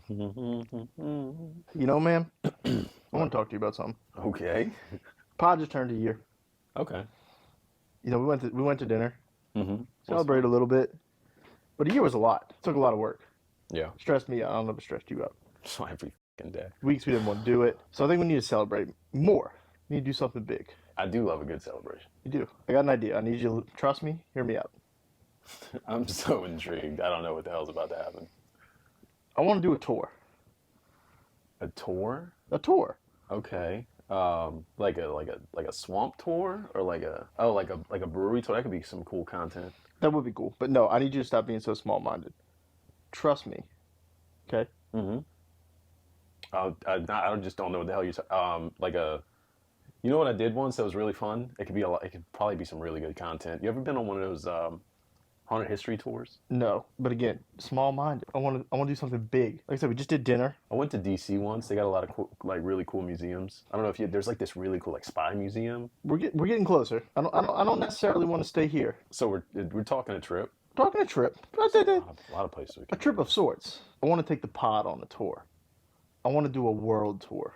You know, man, I want to talk to you about something. Okay. Pod just turned a year. Okay. You know, we went to dinner, Mm-hmm. celebrated a little bit, but a year was a lot. It took a lot of work. Yeah. Stressed me out. I don't know if it stressed you out. So every fucking day. Weeks we didn't want to do it, so I think we need to celebrate more. We need to do something big. I do love a good celebration. You do. I got an idea. I need you to trust me. Hear me out. I'm so intrigued. I don't know what the hell's about to happen. I want to do a tour. A tour? A tour. Okay. Like a swamp tour or like a brewery tour. That could be some cool content. That would be cool. But no, I need you to stop being so small-minded. Trust me. Okay? Mm-hmm. I just don't know what the hell you're you know what I did once that was really fun? It could probably be some really good content. You ever been on one of those haunted history tours? No. But again, small-minded. I want to do something big. Like I said, we just did dinner. I went to DC once. They got a lot of cool, really cool museums. I don't know if there's like this really cool spy museum. We're getting closer. I don't necessarily want to stay here. So we're talking a trip. Talking a trip. A lot of places. A trip of sorts. I want to take the pod on a tour. I want to do a world tour.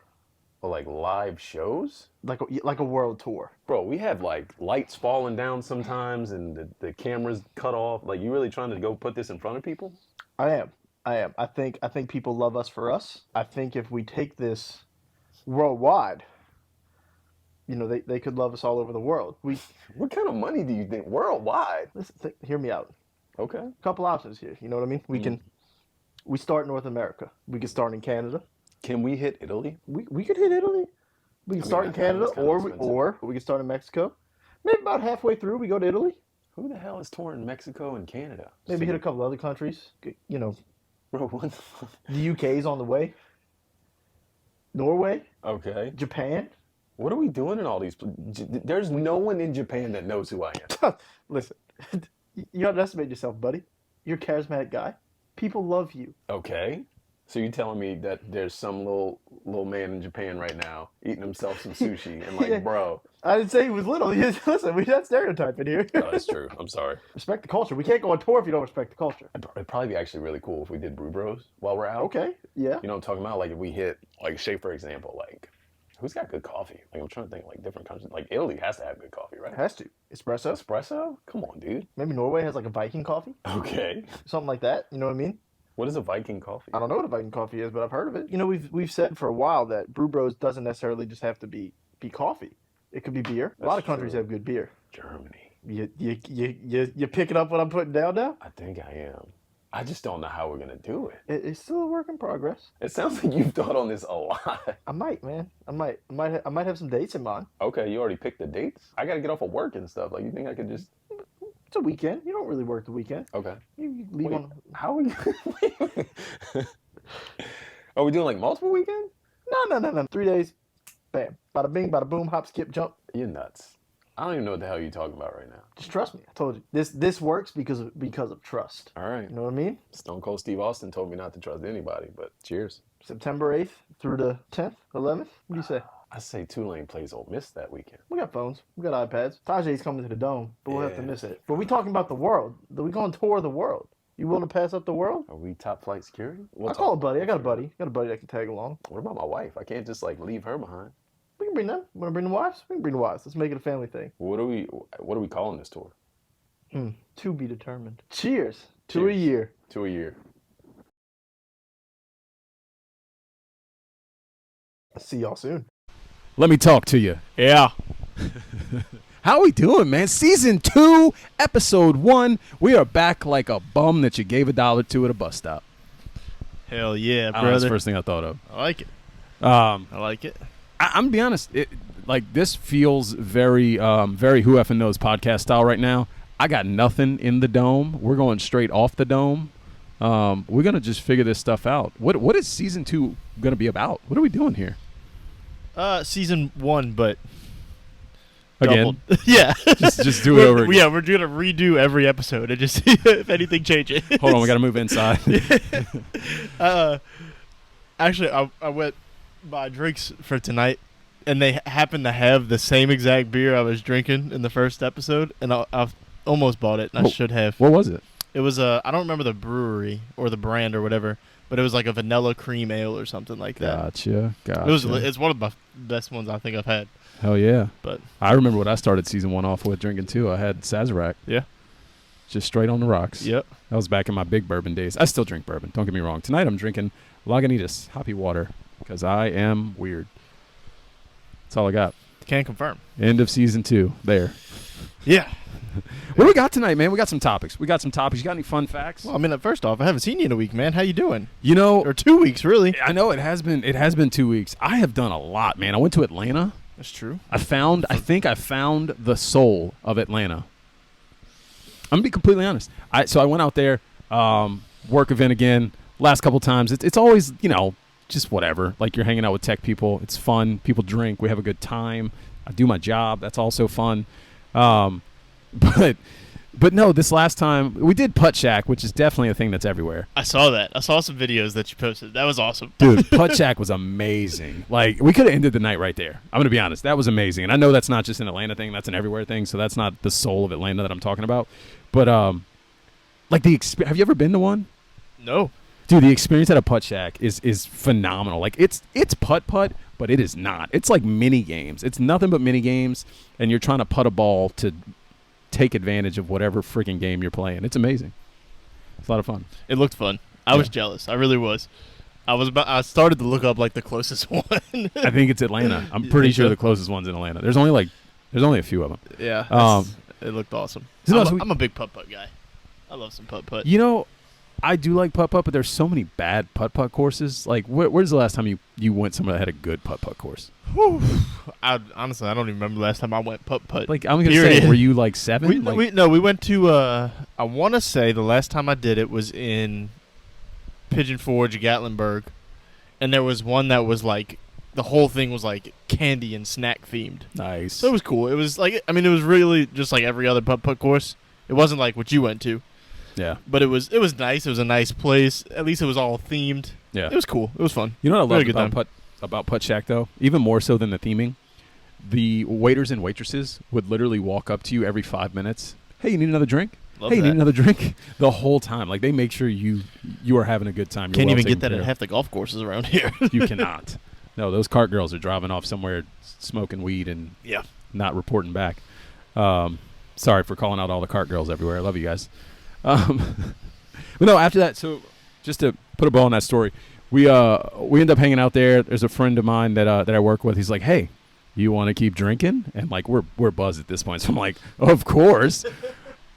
Well, like live shows? Like a world tour. Bro, we have like lights falling down sometimes and the camera's cut off. Like, you really trying to go put this in front of people? I am. I think people love us for us. I think if we take this worldwide, you know, they could love us all over the world. What kind of money do you think worldwide? Listen, hear me out. Okay. A couple options here. You know what I mean? We start North America. We could start in Canada. Can we hit Italy? We could hit Italy. We can start in Canada, or we could start in Mexico. Maybe about halfway through, we go to Italy. Who the hell is touring Mexico and Canada? Maybe hit a couple other countries. You know, bro, what the fuck? The UK's on the way. Norway. Okay. Japan. What are we doing in all these? There's no one in Japan that knows who I am. Listen, you underestimate yourself, buddy. You're a charismatic guy. People love you. Okay. So you're telling me that there's some little man in Japan right now eating himself some sushi and Yeah. bro. I didn't say he was little. Listen, we're not stereotyping here. No, that's true. I'm sorry. Respect the culture. We can't go on tour if you don't respect the culture. It'd probably be actually really cool if we did Brew Bros while we're out. Okay, yeah. You know what I'm talking about? Like if we hit, say for example, who's got good coffee? I'm trying to think different countries. Italy has to have good coffee, right? It has to. Espresso. Espresso? Come on, dude. Maybe Norway has a Viking coffee. Okay. Something like that. You know what I mean? What is a Viking coffee? I don't know what a Viking coffee is, but I've heard of it. You know, we've said for a while that Brew Bros doesn't necessarily just have to be coffee. It could be beer. A lot of countries have good beer. Germany. You picking up what I'm putting down now? I think I am. I just don't know how we're gonna do it. It's still a work in progress. It sounds like you've thought on this a lot. I might, man. I might have some dates in mind. Okay, you already picked the dates? I gotta get off of work and stuff. You think I could just... It's a weekend. You don't really work the weekend. Okay. You leave on... How are we... Are we doing multiple weekends? No. 3 days. Bam. Bada bing, bada boom, hop, skip, jump. You're nuts. I don't even know what the hell you're talking about right now. Just trust me. I told you. This works because of trust. All right. You know what I mean? Stone Cold Steve Austin told me not to trust anybody, but cheers. September 8th through the 10th, 11th. What do you say? I say Tulane plays Ole Miss that weekend. We got phones. We got iPads. Tajay's coming to the Dome, but we'll have to miss it. But we talking about the world. We going to tour the world. You willing to pass up the world? Are we top flight security? I'll call a buddy. I got a buddy. that can tag along. What about my wife? I can't just leave her behind. We can bring them. Want to bring the wives? We can bring the wives. Let's make it a family thing. What are we calling this tour? To be determined. Cheers. To a year. To a year. See y'all soon. Let me talk to you. Yeah. How we doing, man? Season 2, episode 1. We are back like a bum that you gave $1 to at a bus stop. Hell yeah, That's brother. the first thing I thought of. I like it. I I like it. I'm gonna be honest. This feels very, very Who Effing Knows podcast style right now. I got nothing in the dome. We're going straight off the dome. We're gonna just figure this stuff out. What is season 2 gonna be about? What are we doing here? Season 1, but Again? doubled. Yeah. Just do it over again. Yeah, we're gonna redo every episode and just see if anything changes. Hold on, we gotta move inside. Actually, I went buy drinks for tonight, and they happened to have the same exact beer I was drinking in the first episode, and I almost bought it, and I should have. What was it? It was I don't remember the brewery or the brand or whatever, but it was like a vanilla cream ale or something like that. Gotcha. It's one of the best ones I think I've had. Hell yeah. But I remember what I started season 1 off with drinking too. I had Sazerac. Yeah. Just straight on the rocks. Yep. That was back in my big bourbon days. I still drink bourbon. Don't get me wrong. Tonight I'm drinking Lagunitas hoppy water because I am weird. That's all I got. Can't confirm. End of season 2. There. Yeah. What do we got tonight, man? We got some topics. You got any fun facts? Well, I mean, first off, I haven't seen you in a week, man. How you doing? You know, Or 2 weeks, really. I know it has been 2 weeks. I have done a lot, man. I went to Atlanta. That's true. I think I found the soul of Atlanta. I'm gonna be completely honest. So I went out there, work event again. Last couple times, it's always, just whatever. Like, you're hanging out with tech people. It's fun. People drink. We have a good time. I do my job. That's also fun. But no, this last time we did Putt Shack, which is definitely a thing that's everywhere. I saw that. I saw some videos that you posted. That was awesome. Dude, Putt Shack was amazing. Like, we could have ended the night right there. I'm going to be honest. That was amazing. And I know that's not just an Atlanta thing. That's an everywhere thing. So that's not the soul of Atlanta that I'm talking about. But, like, have you ever been to one? No. Dude, the experience at a Putt Shack is phenomenal. Like, it's putt-putt, but it is not. It's like mini games. It's nothing but mini games, and you're trying to putt a ball to take advantage of whatever freaking game you're playing. It's amazing. It's a lot of fun. It looked fun. I was jealous. I really was. I started to look up like the closest one. I think it's Atlanta. I'm pretty sure the closest one's in Atlanta. There's only a few of them. Yeah. It looked awesome. I'm a big putt-putt guy. I love some putt-putt. I do like putt-putt, but there's so many bad putt-putt courses. Like, where's the last time you went somewhere that had a good putt-putt course? Honestly, I don't even remember the last time I went putt-putt. Like, I'm going to say, were you like 7? We went to, I want to say the last time I did it was in Pigeon Forge, Gatlinburg. And there was one that was like, the whole thing was like candy and snack themed. Nice. So it was cool. It was like, it was really just like every other putt-putt course. It wasn't like what you went to. Yeah. But it was nice. It was a nice place. At least it was all themed. Yeah. It was cool. It was fun. You know what I love about Putt Shack, though? Even more so than the theming? The waiters and waitresses would literally walk up to you every 5 minutes. Hey, you need another drink? You need another drink? The whole time. Like, they make sure you are having a good time. Can't even get that at half the golf courses around here. You cannot. No, those cart girls are driving off somewhere smoking weed and not reporting back. Sorry for calling out all the cart girls everywhere. I love you guys. But no, after that, so just to put a bow on that story, we end up hanging out there. There's a friend of mine that I work with. He's like, hey, you want to keep drinking? And like, we're buzzed at this point. So I'm like, of course.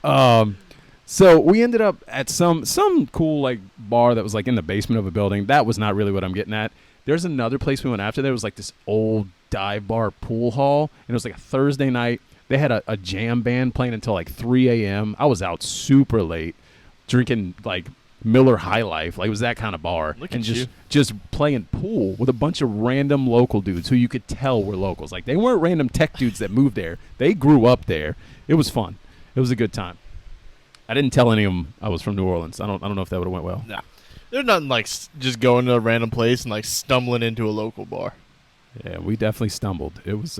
So we ended up at some cool like bar that was like in the basement of a building. That was not really what I'm getting at. There's another place we went after. There was like this old dive bar pool hall, and it was like a Thursday night. They had a jam band playing until like 3 a.m. I was out super late drinking like Miller High Life. Like, it was that kind of bar. Just playing pool with a bunch of random local dudes who you could tell were locals. Like, they weren't random tech dudes that moved there. They grew up there. It was fun. It was a good time. I didn't tell any of them I was from New Orleans. I don't know if that would have went well. Nah. There's nothing like just going to a random place and like stumbling into a local bar. Yeah, we definitely stumbled. It was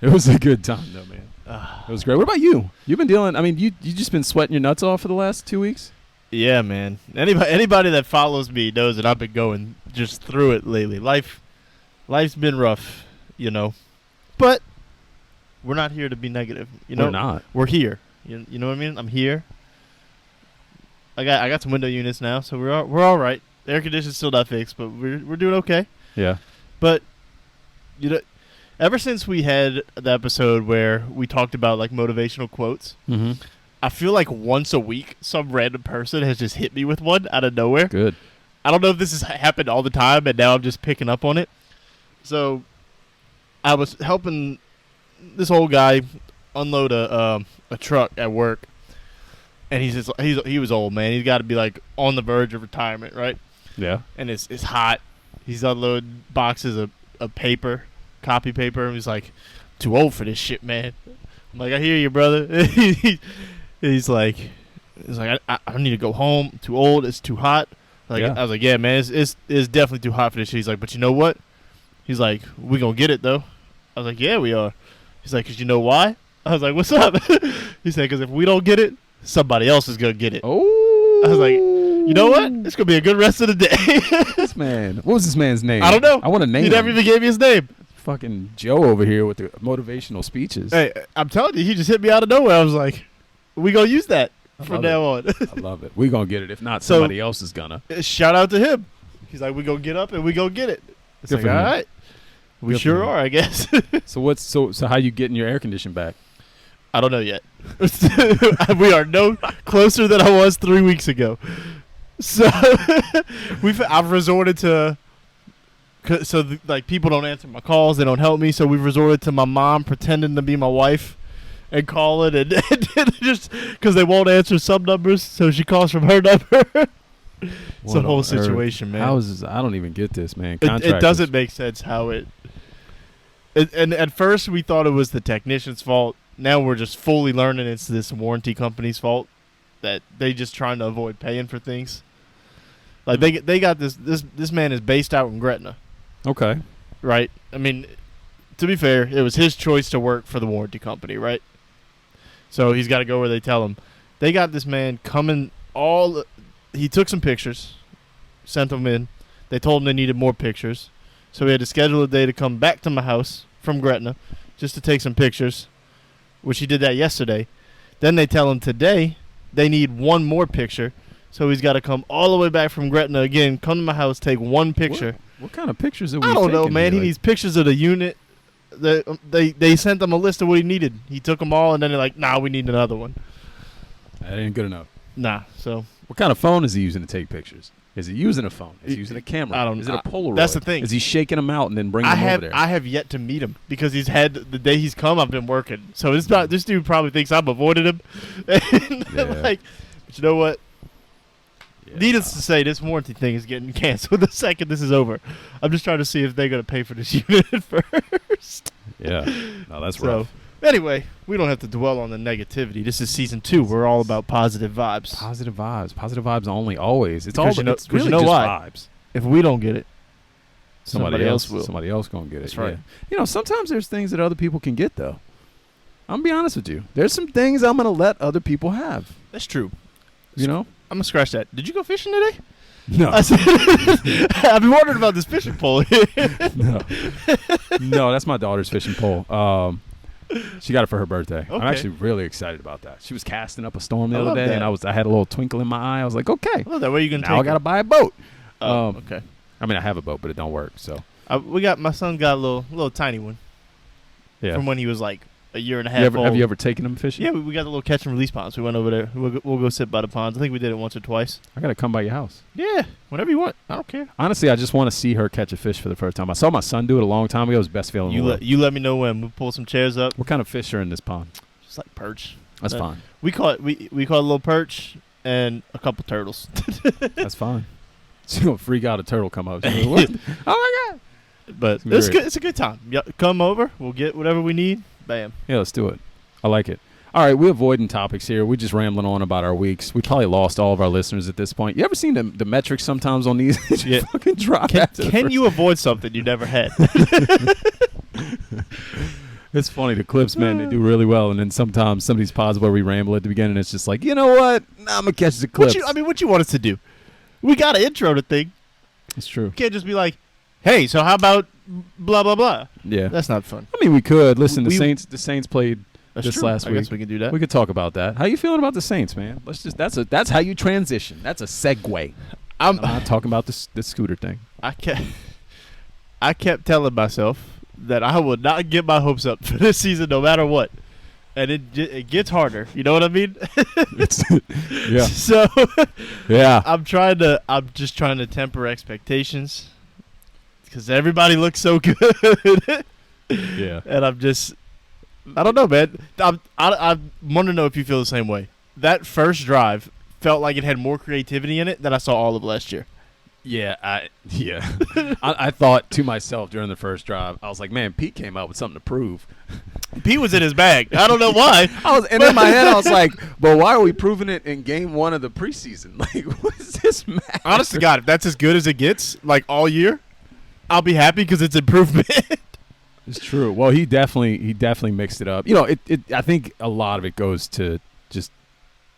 it was a good time though, man. It was great. What about you? You've been dealing. I mean, you just been sweating your nuts off for the last 2 weeks. Yeah, man. Anybody that follows me knows that I've been going just through it lately. Life's been rough, but we're not here to be negative. We're not. We're here. You know what I mean? I'm here. I got some window units now, so we're all right. The air conditioning's still not fixed, but we're doing okay. Yeah. But ever since we had the episode where we talked about like motivational quotes, I feel like once a week some random person has just hit me with one out of nowhere. Good. I don't know if this has happened all the time, and now I'm just picking up on it. So I was helping this old guy unload a truck at work, and he was old, man. He's got to be like on the verge of retirement, right? Yeah. And it's hot. He's unloading boxes of paper, copy paper, and he's like, too old for this shit, man. I'm like, I hear you, brother. he's like, I need to go home. I'm too old. It's too hot. Like, I was like, yeah, man, it's definitely too hot for this shit. He's like, but you know what? He's like, we gonna get it though. I was like, yeah, we are. He's like, 'cause you know why? I was like, what's up? He said, 'cause if we don't get it, somebody else is gonna get it. Oh. I was like, you You know what? It's gonna be a good rest of the day. This man. What was this man's name? I don't know. I want to name He him. never even gave me his name. Fucking Joe over here with the motivational speeches. Hey, I'm telling you, he just hit me out of nowhere. I was like, "We gonna use that I from love now on." I love it. We gonna get it. If not, So- somebody else is gonna. Shout out to him. He's like, "We gonna get up and we gonna get it." It's Good like, for all him. right, we Good for sure him. are, I guess. So how you getting your air condition back? I don't know yet. We are no closer than I was 3 weeks ago. So I've resorted to. So like people don't answer my calls, they don't help me. So we've resorted to my mom pretending to be my wife, and call it, and just because they won't answer some numbers, so she calls from her number. It's What a on whole earth? situation, man. How is this? I don't even get this, man. It Contractors. doesn't make sense how it. And at first we thought it was the technician's fault. Now we're just fully learning it's this warranty company's fault, that they just trying to avoid paying for things. Like they got this man is based out in Gretna, Okay. right? I mean, to be fair, it was his choice to work for the warranty company, right? So he's got to go where they tell him. They got this man coming he took some pictures, sent them in. They told him they needed more pictures. So we had to schedule a day to come back to my house from Gretna just to take some pictures, which he did that yesterday. Then they tell him today they need one more picture. So he's got to come all the way back from Gretna again, come to my house, take one picture. What kind of pictures are we I don't know, taking man. here? He needs pictures of the unit. They sent him a list of what he needed. He took them all, and then they're like, nah, we need another one. That ain't good enough. Nah, so What kind of phone is he using to take pictures? Is he using a phone? Is he using a camera? I don't- Is it a Polaroid? that's the thing. Is he shaking them out and then bringing I them have over there? I have yet to meet him because he's had the day he's come. I've been working, so this dude probably thinks I'm avoiding him. And Yeah. like, but you know what? Yeah. Needless to say, this warranty thing is getting canceled the second this is over. I'm just trying to see if they're gonna pay for this unit first. Yeah. No, that's So rough. anyway, we don't have to dwell on the negativity. This is season 2. We're all about positive vibes. Positive vibes. Positive vibes only. Always. It's Because all. you know- It's because really you know just why? vibes. If we don't get it, Somebody else will. Somebody else gonna get it. That's right. Yeah. You know, sometimes there's things that other people can get though. I'm gonna be honest with you. There's some things I'm gonna let other people have. That's true. You know? I'm gonna scratch that. Did you go fishing today? No. I said, I've been wondering about this fishing pole. No. No, that's my daughter's fishing pole. She got it for her birthday. I'm Okay. actually really excited about that. She was casting up a storm the I other love day, that. and I had a little twinkle in my eye. I was like, okay, Well, that way you can now I take. got to buy a boat. Okay. I mean, I have a boat, but it don't work. So My son got a little tiny one yeah. from when he was like a year and a half You ever, old. have you ever taken them fishing? Yeah, we got the little catch and release ponds. We went over there. We'll go sit by the ponds. I think we did it once or twice. I gotta come by your house. Yeah, whenever you want. I don't care. Honestly, I just want to see her catch a fish for the first time. I saw my son do it a long time ago. It was the best feeling in the world. You let me know when. We'll pull some chairs up. What kind of fish are in this pond? Just like perch. That's Uh, fine. We caught a little perch and a couple turtles. That's fine. She's gonna freak out. A turtle come up. She's like, what? Oh my god! But It's gonna be it's great. good. It's a good time. Come over. We'll get whatever we need. Bam. Yeah, let's do it. I like it. All right, we're avoiding topics here. We're just rambling on about our weeks. We probably lost all of our listeners at this point. You ever seen the metrics sometimes on these? Yeah. Fucking drop. Can, after the can first- you avoid something you never had? It's funny. The clips, man, they do really well. And then sometimes some of these pods where we ramble at the beginning, it's just like, you know what? Nah, I'm gonna catch the clips. What you want us to do? We got to intro the thing. It's true. We can't just be like, hey, so how about blah blah blah? Yeah. That's not fun. I mean, we could listen. We- The Saints played That's this true. last I week. guess we can do that. We could talk about that. How you feeling about the Saints, man? That's how you transition. That's a segue. I'm not talking about the scooter thing. I kept telling myself that I would not get my hopes up for this season no matter what. And it gets harder. You know what I mean? Yeah. So Yeah. I'm just trying to temper expectations because everybody looks so good. Yeah. And I don't know, man. I want to know if you feel the same way. That first drive felt like it had more creativity in it than I saw all of last year. Yeah, I thought to myself during the first drive, I was like, man, Pete came out with something to prove. Pete was in his bag. I don't know why. And in my head, I was like, but why are we proving it in game 1 of the preseason? Like, what does this matter? Honest to God, if that's as good as it gets, like all year, I'll be happy because it's improvement. It's true. Well, he definitely mixed it up. You know, I think a lot of it goes to just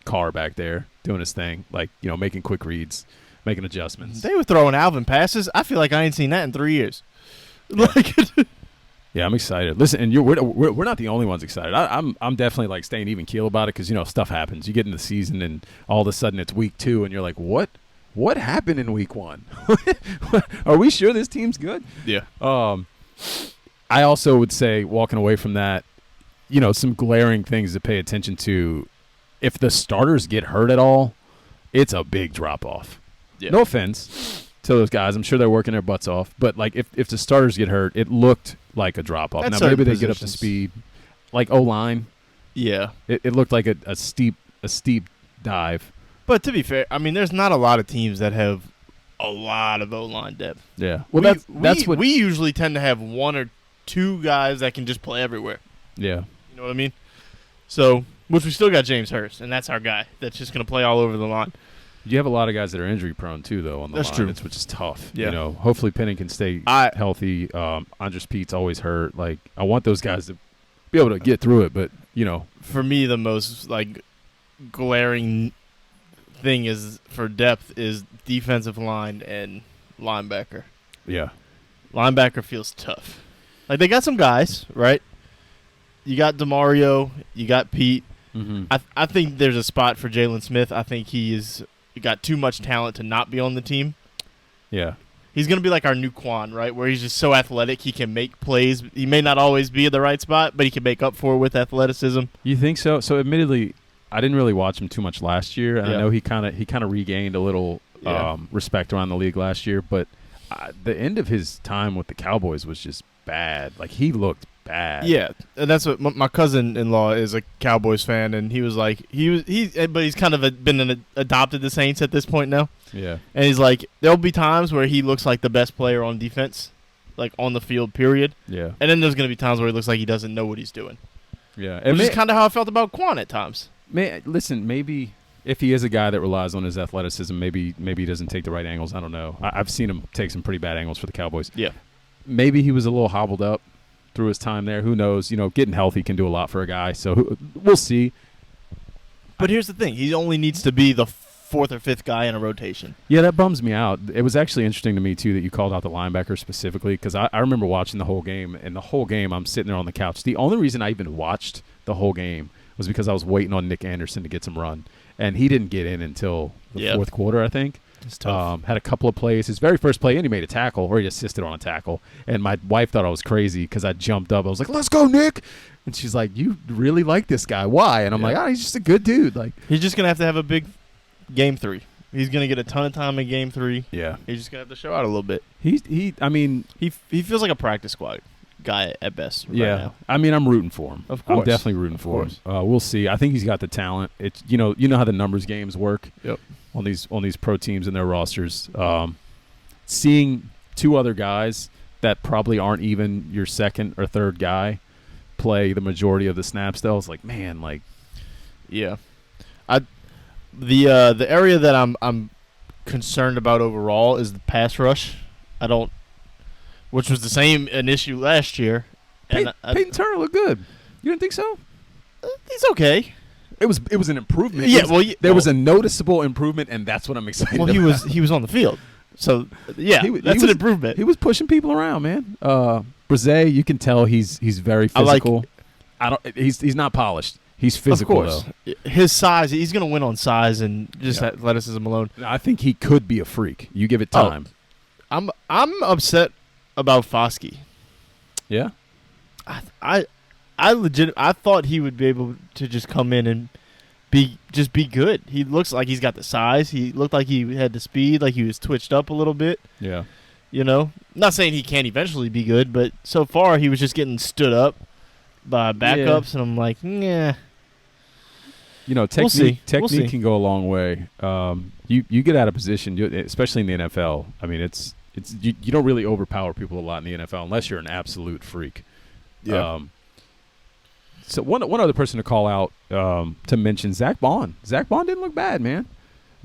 Carr back there. doing his thing, like making quick reads, making adjustments. They were throwing Alvin passes. I feel like I ain't seen that in 3 years. Like, Yeah, I'm excited. Listen, and we're not the only ones excited. I'm definitely like staying even keel about it because stuff happens. You get in the season and all of a sudden it's week 2 and you're like, what happened in week 1? Are we sure this team's good? yeah. I also would say walking away from that, some glaring things to pay attention to. If the starters get hurt at all, it's a big drop off. Yeah. No offense to those guys. I'm sure they're working their butts off. But, like, if the starters get hurt, it looked like a drop off. At Now, certain maybe they get up to positions. speed. Like O-line, Yeah. it looked like a steep dive. But to be fair, I mean, there's not a lot of teams that have a lot of O-line depth. Yeah. Well, that's what we usually tend to have 1 or 2 guys that can just play everywhere. Yeah. You know what I mean? So, which we still got James Hurst, and that's our guy that's just going to play all over the line. You have a lot of guys that are injury prone too, though. On the That's line, true. which is tough. Yeah. Hopefully Penning can stay healthy. Andres Pete's always hurt. Like, I want those guys to be able to get through it, but For me, the most glaring thing is for depth is defensive line and linebacker. yeah, Linebacker feels tough. Like, they got some guys, right? You got DeMario, you got Pete. mm-hmm. I think there's a spot for Jalen Smith. I think he got too much talent to not be on the team. yeah, He's going to be like our new Quan, right, where he's just so athletic he can make plays. He may not always be in the right spot, but he can make up for it with athleticism. You think so? So, admittedly, I didn't really watch him too much last year, and Yeah. I know he kind of regained a little Yeah. respect around the league last year. But the end of his time with the Cowboys was just bad. Like, he looked bad. Yeah, and that's what my cousin-in-law is, a Cowboys fan, and he was like, but he's kind of been adopted the Saints at this point now. yeah, And he's like, there'll be times where he looks like the best player on defense, like on the field, period. yeah, And then there's going to be times where he looks like he doesn't know what he's doing. yeah. Which is kind of how I felt about Quan at times. Listen, maybe if he is a guy that relies on his athleticism, maybe he doesn't take the right angles. I don't know. I've seen him take some pretty bad angles for the Cowboys. Yeah. Maybe he was a little hobbled up through his time there. Who knows? Getting healthy can do a lot for a guy. So we'll see. But here's the thing. He only needs to be the 4th or 5th guy in a rotation. Yeah, that bums me out. It was actually interesting to me, too, that you called out the linebacker specifically because I remember watching the whole game, and the whole game I'm sitting there on the couch. The only reason I even watched the whole game was because I was waiting on Nick Anderson to get some run, and he didn't get in until the fourth quarter, I think. It's tough. Had a couple of plays. His very first play, and he made a tackle, or he assisted on a tackle. And my wife thought I was crazy because I jumped up. I was like, "Let's go, Nick!" And she's like, "You really like this guy? Why?" And I'm like, "Oh, he's just a good dude." Like, He's just going to have a big game 3. He's going to get a ton of time in game 3. yeah, He's just going to have to show out a little bit. I mean, He feels like a practice squad guy at best right yeah. now. I mean, I'm rooting for him. Of course. I'm definitely rooting for him. We'll see. I think he's got the talent. It's you know how the numbers games work. Yep. On these pro teams and their rosters, seeing 2 other guys that probably aren't even your second or third guy play the majority of the snaps, though, it's like, man, like, Yeah. The area that I'm concerned about overall is the pass rush. Which was the same an issue last year. And Peyton Turner looked good. You didn't think so? he's okay. It was an improvement. Yeah, There was a noticeable improvement, and that's what I'm excited Well, about. he was on the field, so yeah, that's was an improvement. He was pushing people around, man. Brzee, you can tell he's very physical. He's not polished. He's physical, of course. though. His size, he's going to win on size and just Yeah. athleticism alone. I think he could be a freak. You give it time. I'm upset about Foskey. Yeah? I thought he would be able to just come in and be good. He looks like he's got the size. He looked like he had the speed, like he was twitched up a little bit. Yeah. You know, not saying he can't eventually be good, but so far he was just getting stood up by backups, and I'm like, yeah. You know, We'll see. technique can go a long way. You get out of position, especially in the NFL. I mean, it's you don't really overpower people a lot in the NFL unless you're an absolute freak. Yeah. So one other person to call out to mention, Zach Bond. Zach Bond didn't look bad, man.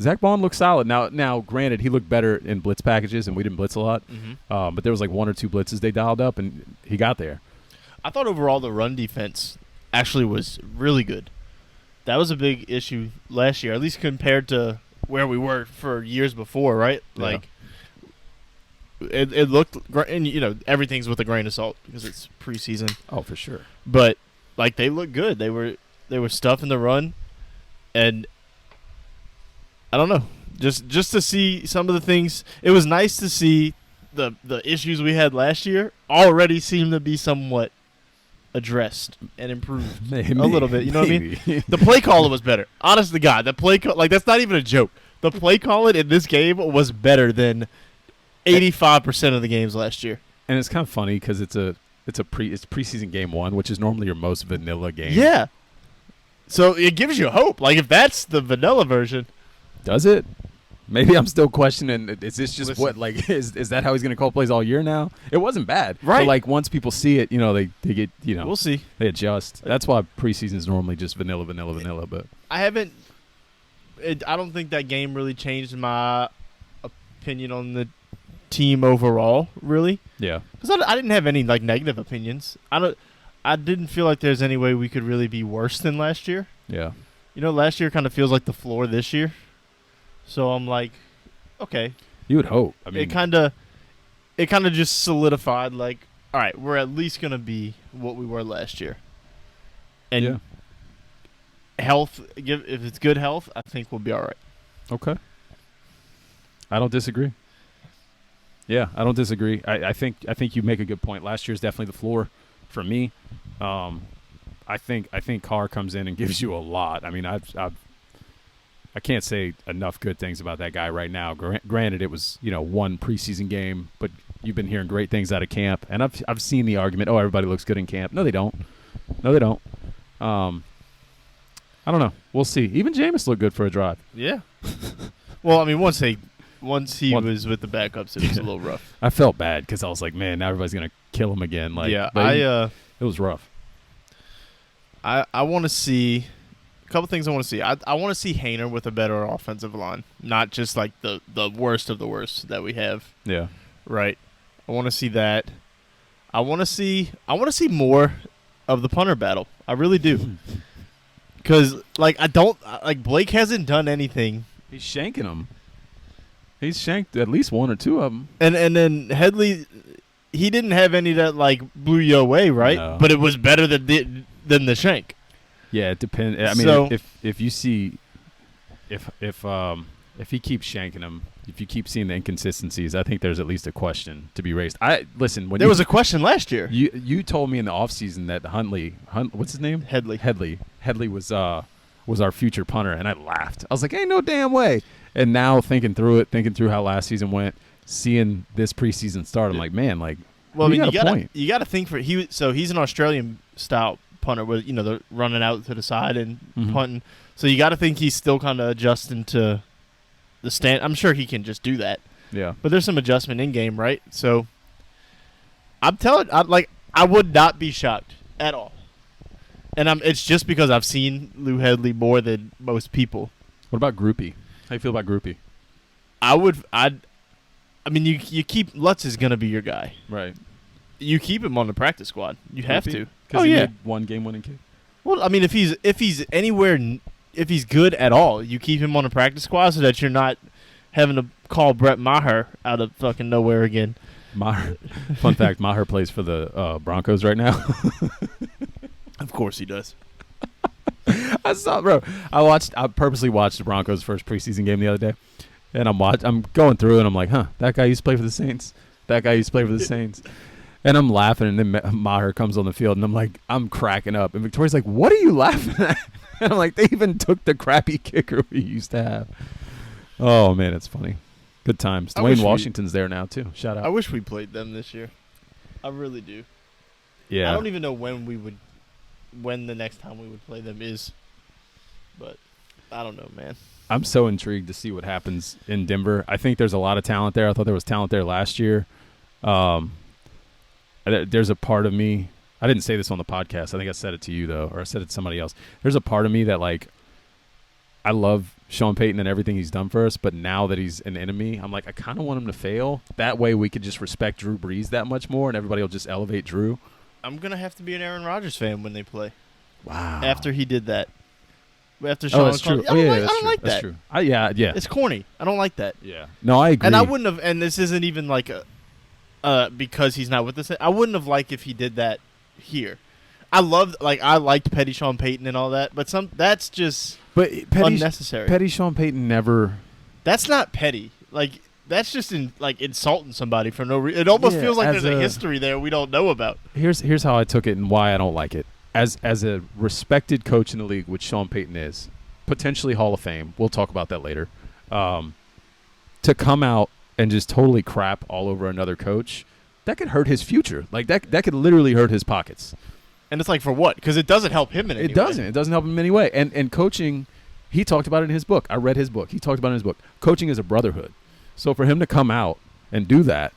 Zach Bond looked solid. Now, granted, he looked better in blitz packages, and we didn't blitz a lot. Mm-hmm. But there was like 1 or 2 blitzes they dialed up, and he got there. I thought overall the run defense actually was really good. That was a big issue last year, at least compared to where we were for years before, right? Yeah. Like, it looked, and everything's with a grain of salt because it's preseason. Oh, for sure. But like, they looked good. They were stuffing the run, and I don't know, just to see some of the things. It was nice to see the issues we had last year already seem to be somewhat addressed and improved a little bit. You know what I mean? The play caller was better. Honest to God, the play like, that's not even a joke. The play calling in this game was better than 85% of the games last year. And it's kind of funny because it's preseason game 1, which is normally your most vanilla game. Yeah. So it gives you hope. Like, if that's the vanilla version, Does it? Maybe I'm still questioning. Is this just Listen. what, like, is that how he's going to call plays all year now? It wasn't bad. Right. But, like, once people see it, they get, we'll see. they adjust. That's why preseason is normally just vanilla. But I don't think that game really changed my opinion on the team overall, really. yeah. Because I didn't have any, like, negative opinions. I didn't feel like there's any way we could really be worse than last year. Yeah. Last year kind of feels like the floor this year. So I'm like, okay. You would hope. I mean, It kind of just solidified, like, all right, we're at least going to be what we were last year. And yeah. health, if it's good health, I think we'll be all right. Okay. I don't disagree. Yeah, I don't disagree. I think you make a good point. Last year's definitely the floor for me. I think Carr comes in and gives you a lot. I mean, I can't say enough good things about that guy right now. Granted, it was one preseason game, but you've been hearing great things out of camp, and I've seen the argument. Oh, everybody looks good in camp. No, they don't. I don't know. We'll see. Even Jameis looked good for a drive. Yeah. Well, I mean, once he was with the backups, it was a little rough. I felt bad because I was like, man, now everybody's gonna kill him again. Like, yeah, it was rough. I want to see a couple things. I want to see. I want to see Hainer with a better offensive line, not just like the worst of the worst that we have. Yeah. Right. I want to see that. I want to see more of the punter battle. I really do. Because Blake hasn't done anything. He's shanking them. He's shanked at least one or two of them. And then Headley, he didn't have any that like blew you away, right? No. But it was better than the shank. Yeah, it depends. I mean, So- if you see, if he keeps shanking them, if you keep seeing the inconsistencies, I think there's at least a question to be raised. When There was a question last year. you told me in the offseason that Huntley, what's his name? Headley was our future punter, and I laughed. I was like, ain't no damn way. And now thinking through how last season went, seeing this preseason start, I'm like, man, like, Well, I mean, got a point. you got to think he's an Australian style punter with they're running out to the side and Mhm. punting. So you got to think he's still kind of adjusting to the stand. I'm sure he can just do that. Yeah. But there's some adjustment in game, right? So I would not be shocked at all. And it's just because I've seen Lou Headley more than most people. What about Groupie? How you feel about Groupie? I mean, you keep Lutz is gonna be your guy. Right. You keep him on the practice squad. You have to. Because Oh he yeah. made one game-winning kick. Well, I mean, if he's anywhere, if he's good at all, you keep him on the practice squad so that you're not having to call Brett Maher out of fucking nowhere again. Maher. Fun fact: Maher plays for the Broncos right now. Of course he does. I saw, bro. I purposely watched the Broncos' first preseason game the other day, and I'm going through it, and I'm like, huh, that guy used to play for the Saints. That guy used to play for the Saints. And I'm laughing, and then Maher comes on the field, and I'm cracking up. And Victoria's like, what are you laughing at? And I'm like, they even took the crappy kicker we used to have. Oh, man, it's funny. Good times. I wish Dwayne we- Washington's there now, too. Shout out. I wish we played them this year. I really do. Yeah. I don't even know when the next time we would play them is. But I don't know, man. I'm so intrigued to see what happens in Denver. I think there's a lot of talent there. I thought there was talent there last year. There's a part of me. I didn't say this on the podcast. I think I said it to you, though, or I said it to somebody else. There's a part of me that, like, I love Sean Payton and everything he's done for us, but now that he's an enemy, I'm like, I kind of want him to fail. That way we could just respect Drew Brees that much more, and everybody will just elevate Drew. I'm going to have to be an Aaron Rodgers fan when they play. Wow. After he did that. after Sean. Oh, that's true. I don't like, that's I don't true. like That's that. true. Yeah. It's corny. I don't like that. Yeah. No, I agree. And I wouldn't have. And this isn't even like because he's not with us. I wouldn't have liked if he did that here. I liked Petty Sean Payton and all that, but that's just unnecessary. Petty Sean Payton never. That's not petty. Like that's just insulting somebody for no reason. It almost feels like there's a history there we don't know about. Here's how I took it and why I don't like it. As a respected coach in the league, which Sean Payton is, potentially Hall of Fame. We'll talk about that later. To come out and just totally crap all over another coach, that could hurt his future. Like that could literally hurt his pockets. And it's like, for what? Because it doesn't help him in any way. It doesn't. It doesn't help him in any way. And coaching, he talked about it in his book. I read his book. He talked about it in his book. Coaching is a brotherhood. So for him to come out and do that,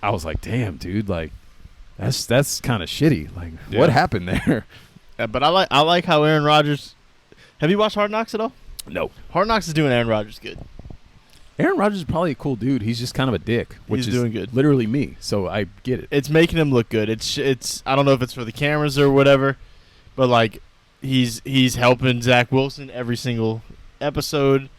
I was like, damn, dude, like that's kind of shitty. Like, what happened there? But I like how Aaron Rodgers. Have you watched Hard Knocks at all? No. Hard Knocks is doing Aaron Rodgers good. Aaron Rodgers is probably a cool dude. He's just kind of a dick, which He's is doing good. Literally me. So I get it. It's making him look good. It's I don't know if it's for the cameras or whatever, but like he's helping Zach Wilson every single episode.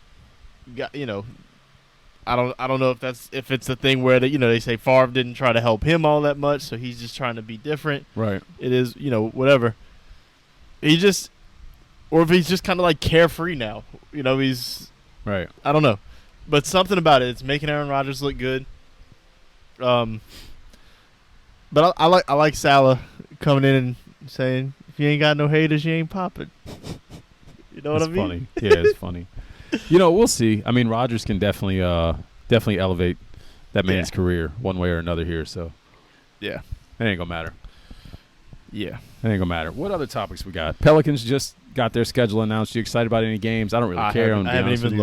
I don't know if it's the thing where they say Favre didn't try to help him all that much, so he's just trying to be different. Right. It is whatever. Or if he's just kind of like carefree now. He's right. I don't know. But something about it, it's making Aaron Rodgers look good. But I like Salah coming in and saying, if you ain't got no haters, you ain't popping. You know what I mean? Funny. Yeah, it's funny. We'll see. I mean, Rodgers can definitely elevate that man's career one way or another here. So yeah, it ain't gonna matter. Yeah, it ain't gonna matter. What other topics we got? Pelicans just got their schedule announced. You excited about any games? I don't really care. I haven't even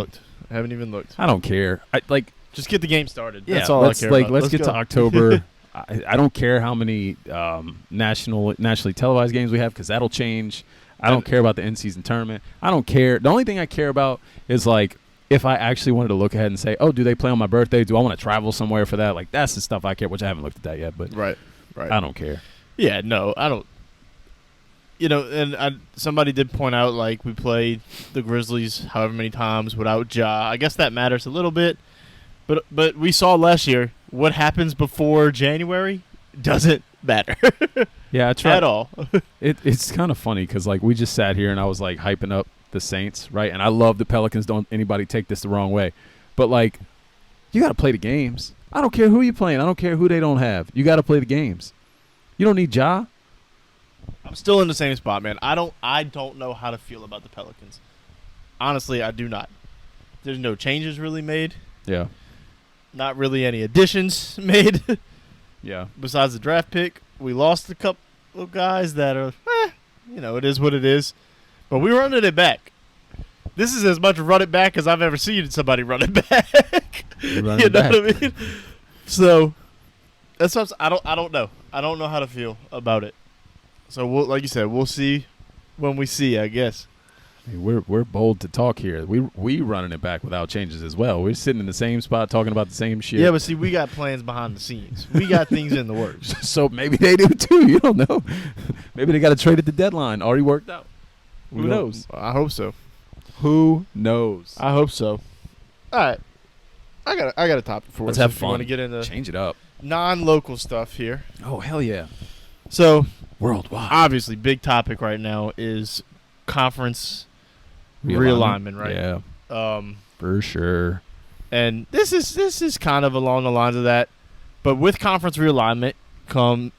looked. I don't care. Just get the game started. Yeah, that's all I care about. Let's get to October. I don't care how many nationally televised games we have because that'll change. I don't care about the in-season tournament. I don't care. The only thing I care about is like if I actually wanted to look ahead and say, oh, do they play on my birthday? Do I want to travel somewhere for that? Like that's the stuff I care, which I haven't looked at that yet. But right. I don't care. Yeah, no, I don't. Somebody did point out like we played the Grizzlies however many times without Ja. I guess that matters a little bit, but we saw last year what happens before January doesn't matter. Yeah, I tried at all. It's kind of funny because like we just sat here and I was like hyping up the Saints, right? And I love the Pelicans. Don't anybody take this the wrong way, but like you got to play the games. I don't care who you're playing. I don't care who they don't have. You got to play the games. You don't need Ja. I'm still in the same spot, man. I don't know how to feel about the Pelicans. Honestly, I do not. There's no changes really made. Yeah. Not really any additions made. Yeah. Besides the draft pick, we lost a couple of guys that are, it is what it is. But we running it back. This is as much run it back as I've ever seen somebody run it back. What I mean? So that's what I don't know. I don't know how to feel about it. So like you said, we'll see when we see, I guess. I mean, we're bold to talk here. We running it back without changes as well. We're sitting in the same spot talking about the same shit. Yeah, but see, we got plans behind the scenes. We got things in the works. So maybe they do too. You don't know. Maybe they got to trade at the deadline. Already worked out. Who knows? I hope so. Who knows? I hope so. All right, I got a topic for us. Let's have if fun. You want to get into Change it up. non-local stuff here? Oh hell yeah! So Worldwide. obviously, big topic right now is conference realignment, right? Yeah. For sure. And this is kind of along the lines of that, but with conference realignment comes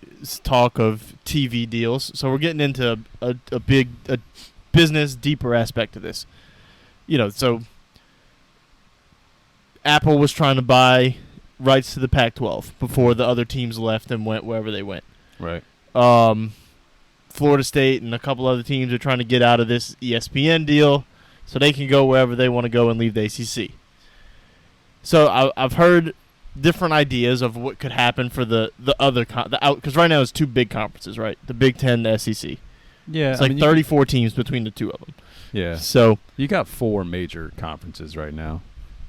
talk of TV deals. So we're getting into a big business, deeper aspect of this. So Apple was trying to buy rights to the Pac-12 before the other teams left and went wherever they went. Right. Florida State and a couple other teams are trying to get out of this ESPN deal so they can go wherever they want to go and leave the ACC. So I've heard different ideas of what could happen for the other because right now it's two big conferences, right? The Big Ten, the SEC. Yeah, it's like 34 teams between the two of them. Yeah. So you got 4 major conferences right now.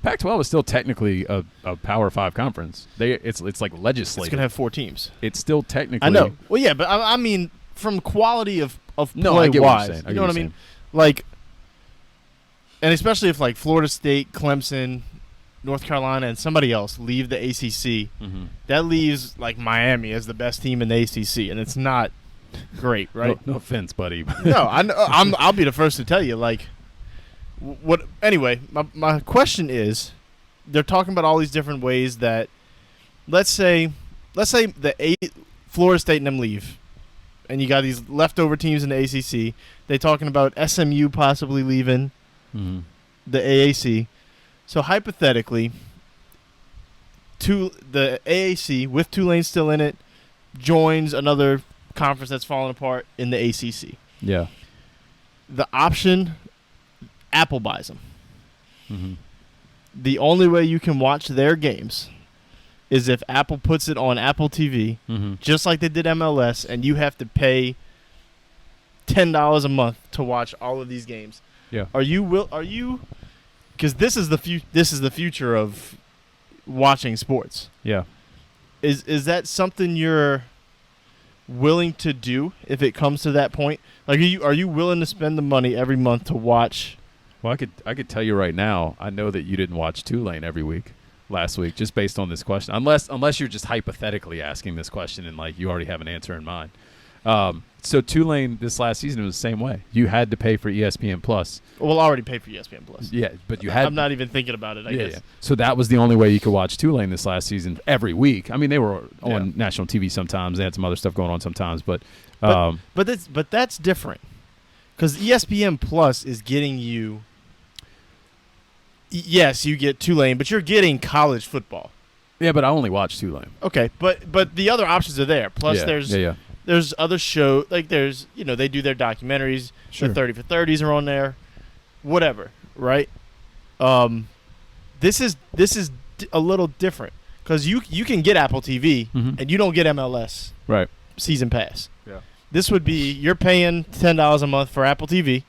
Pac-12 is still technically a Power 5 conference. It's like legislative. It's gonna have 4 teams. It's still technically. I know. Well, yeah, but I mean from quality of no, play I get wise. what you're saying. You know what I mean? Like and especially if like Florida State, Clemson, North Carolina, and somebody else leave the ACC, that leaves like Miami as the best team in the ACC, and it's not great, right? No offense, buddy. No, I'll be the first to tell you. Like, what? Anyway, my question is, they're talking about all these different ways that, let's say Florida State and them leave, and you got these leftover teams in the ACC. They're talking about SMU possibly leaving the AAC. So hypothetically, the AAC with Tulane still in it joins another conference that's falling apart in the ACC. Yeah. The option, Apple buys them. Mm-hmm. The only way you can watch their games is if Apple puts it on Apple TV, just like they did MLS, and you have to pay $10 a month to watch all of these games. Yeah. Are you? Because this is the future of watching sports. Yeah. Is that something you're willing to do if it comes to that point? Like, are you willing to spend the money every month to watch? Well, I could tell you right now, I know that you didn't watch Tulane every week last week, just based on this question. Unless you're just hypothetically asking this question and like you already have an answer in mind. So Tulane this last season was the same way. You had to pay for ESPN Plus. Well, I already paid for ESPN Plus. Yeah, but you had. I'm not even thinking about it. I guess. Yeah. So that was the only way you could watch Tulane this last season every week. I mean, they were on national TV sometimes. They had some other stuff going on sometimes, but that's different because ESPN Plus is getting you. Yes, you get Tulane, but you're getting college football. Yeah, but I only watch Tulane. Okay, but the other options are there. Plus, there's other show like there's they do their documentaries. Sure. The 30 for 30s are on there, whatever, right? This is a little different because you can get Apple TV and you don't get MLS season pass. Yeah, this would be you're paying $10 a month for Apple TV,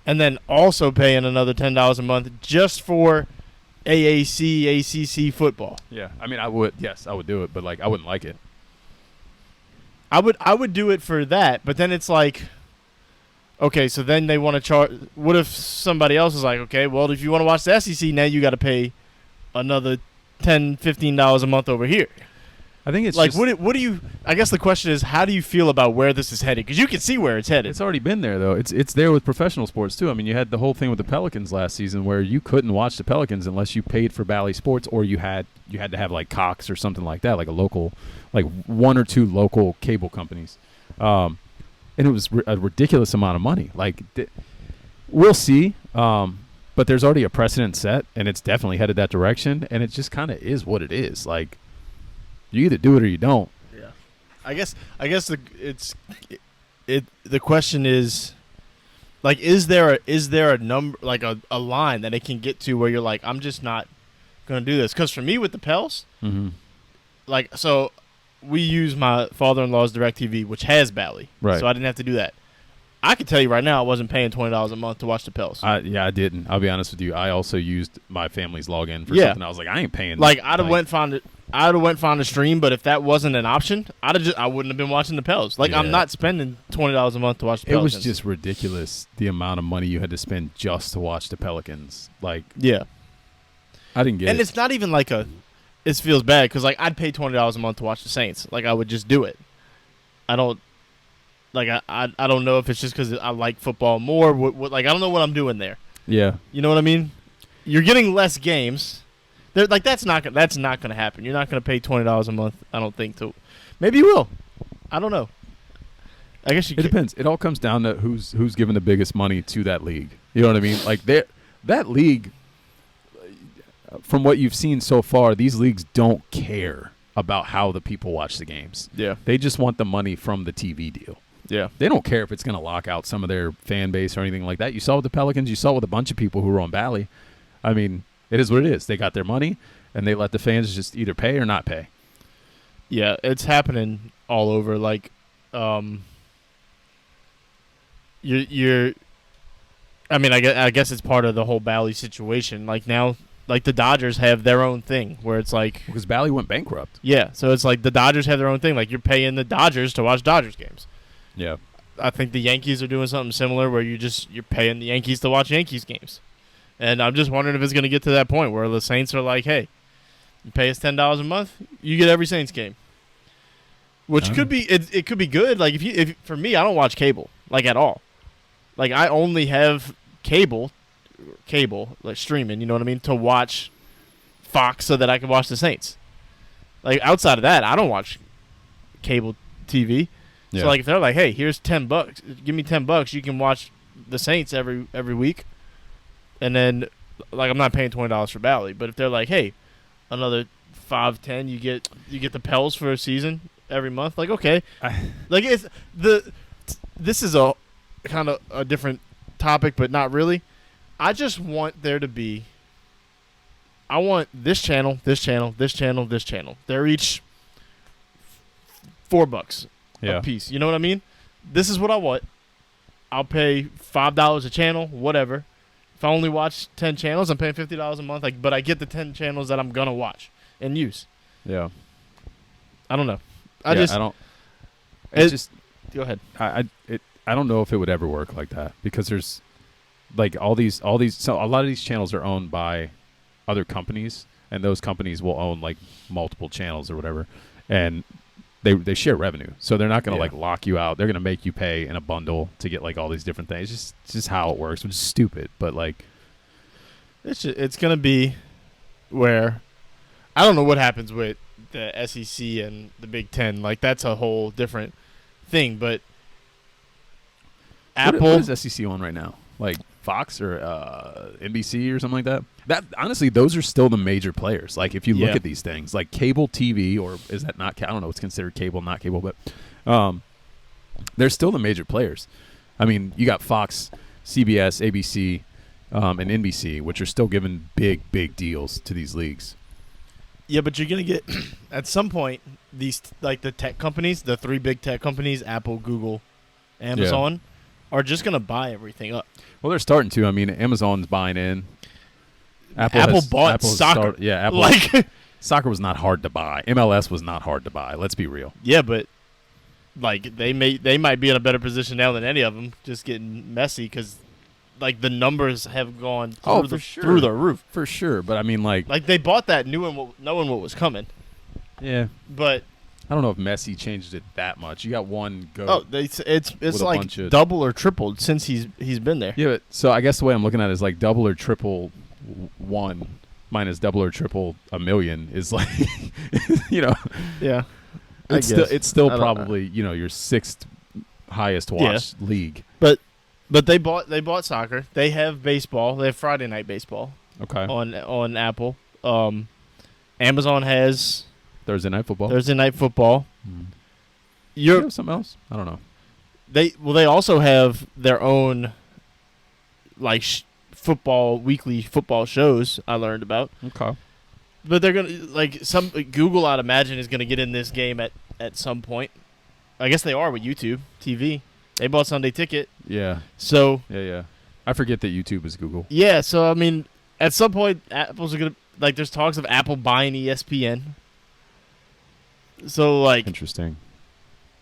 and then also paying another $10 a month just for AAC, ACC football. Yeah, I mean, I would do it, but like I wouldn't like it. I would do it for that, but then it's like, okay, so then they want to charge. What if somebody else is like, okay, well, if you want to watch the SEC, now you got to pay another $10, $15 a month over here. I think it's like, just, what do you? I guess the question is, how do you feel about where this is headed? Because you can see where it's headed. It's already been there, though. It's there with professional sports too. I mean, you had the whole thing with the Pelicans last season, where you couldn't watch the Pelicans unless you paid for Bally Sports, or you had to have like Cox or something like that, like a local, like one or two local cable companies, and it was a ridiculous amount of money. Like, we'll see, but there's already a precedent set, and it's definitely headed that direction, and it just kind of is what it is. Like, you either do it or you don't. Yeah, I guess the question is, like, is there a number, like a line that it can get to where you're like, I'm just not gonna do this? Because for me with the Pels, like, so we use my father-in-law's DirecTV, which has Bally, right? So I didn't have to do that. I can tell you right now, I wasn't paying $20 a month to watch the Pels. I didn't. I'll be honest with you. I also used my family's login for something. I was like, I ain't paying. Like, I'd have went find a stream, but if that wasn't an option, I wouldn't have been watching the Pels. Like, I'm not spending $20 a month to watch the Pelicans. It was just ridiculous, the amount of money you had to spend just to watch the Pelicans. Like, yeah, I didn't get it. And it's not even like it feels bad because, like, I'd pay $20 a month to watch the Saints. Like, I would just do it. I don't. Like, I don't know if it's just because I like football more. Like, I don't know what I'm doing there. Yeah. You know what I mean? You're getting less games. Like, that's not going to happen. You're not going to pay $20 a month, I don't think. Maybe you will. I don't know. I guess it depends. It all comes down to who's giving the biggest money to that league. You know what I mean? Like, that league, from what you've seen so far, these leagues don't care about how the people watch the games. Yeah. They just want the money from the TV deal. Yeah. They don't care if it's going to lock out some of their fan base or anything like that. You saw with the Pelicans. You saw with a bunch of people who were on Bally. I mean, it is what it is. They got their money, and they let the fans just either pay or not pay. Yeah, it's happening all over. Like, you're. I mean, I guess it's part of the whole Bally situation. Like, now, like, the Dodgers have their own thing where it's like, because Bally went bankrupt. Yeah, so it's like the Dodgers have their own thing. Like, you're paying the Dodgers to watch Dodgers games. Yeah. I think the Yankees are doing something similar where you're paying the Yankees to watch Yankees games. And I'm just wondering if it's going to get to that point where the Saints are like, hey, you pay us $10 a month, you get every Saints game. Which could be it could be good. Like if for me, I don't watch cable like at all. Like I only have cable like streaming, you know what I mean, to watch Fox so that I can watch the Saints. Like outside of that, I don't watch cable TV. Yeah. So like if they're like, "Hey, here's $10. Give me $10. You can watch the Saints every week." And then like I'm not paying $20 for Bally, but if they're like, "Hey, another $5-10, you get the Pels for a season every month." Like, okay. Like it's this is a kind of a different topic, but not really. I just want there to be I want this channel, this channel, this channel, this channel. They're each $4 a piece. You know what I mean? This is what I want. I'll pay $5 a channel, whatever. If I only watch 10 channels, I'm paying $50 a month. Like, but I get the 10 channels that I'm gonna watch and use. Yeah. I don't know. I don't. It's just go ahead. I don't know if it would ever work like that because there's like all these. So a lot of these channels are owned by other companies, and those companies will own like multiple channels or whatever, and they share revenue. So they're not going to like lock you out. They're going to make you pay in a bundle to get like all these different things. It's just how it works, which is stupid. But like, it's going to be where I don't know what happens with the SEC and the Big Ten. Like that's a whole different thing. But Apple, what is SEC on right now? Like Fox or NBC or something like that. That honestly, those are still the major players. Like if you look at these things, like cable TV, or is that not? I don't know. It's considered cable, not cable, but they're still the major players. I mean, you got Fox, CBS, ABC, and NBC, which are still giving big deals to these leagues. Yeah, but you're gonna get at some point these like the tech companies, the three big tech companies, Apple, Google, Amazon, are just gonna buy everything up. Well, they're starting to. I mean, Amazon's buying in. Apple bought soccer. Apple. Soccer was not hard to buy. MLS was not hard to buy. Let's be real. Yeah, but like they might be in a better position now than any of them. Just getting messy because like the numbers have gone through the roof for sure. But I mean, like they bought that knowing what was coming. Yeah, but I don't know if Messi changed it that much. You got one go. Oh, it's like double or tripled since he's been there. Yeah, but so I guess the way I'm looking at it is like double or triple one minus double or triple a million is like, you know. Yeah. It's still probably your sixth highest watched league. But they bought soccer. They have baseball. They have Friday night baseball. Okay. On Apple. Amazon has Thursday night football. You have something else? I don't know. They also have their own like weekly football shows I learned about. Okay. But they're gonna Google, I'd imagine, is gonna get in this game at some point. I guess they are with YouTube TV. They bought Sunday Ticket. Yeah. So yeah. I forget that YouTube is Google. Yeah. So I mean, at some point, Apple's gonna there's talks of Apple buying ESPN. So interesting.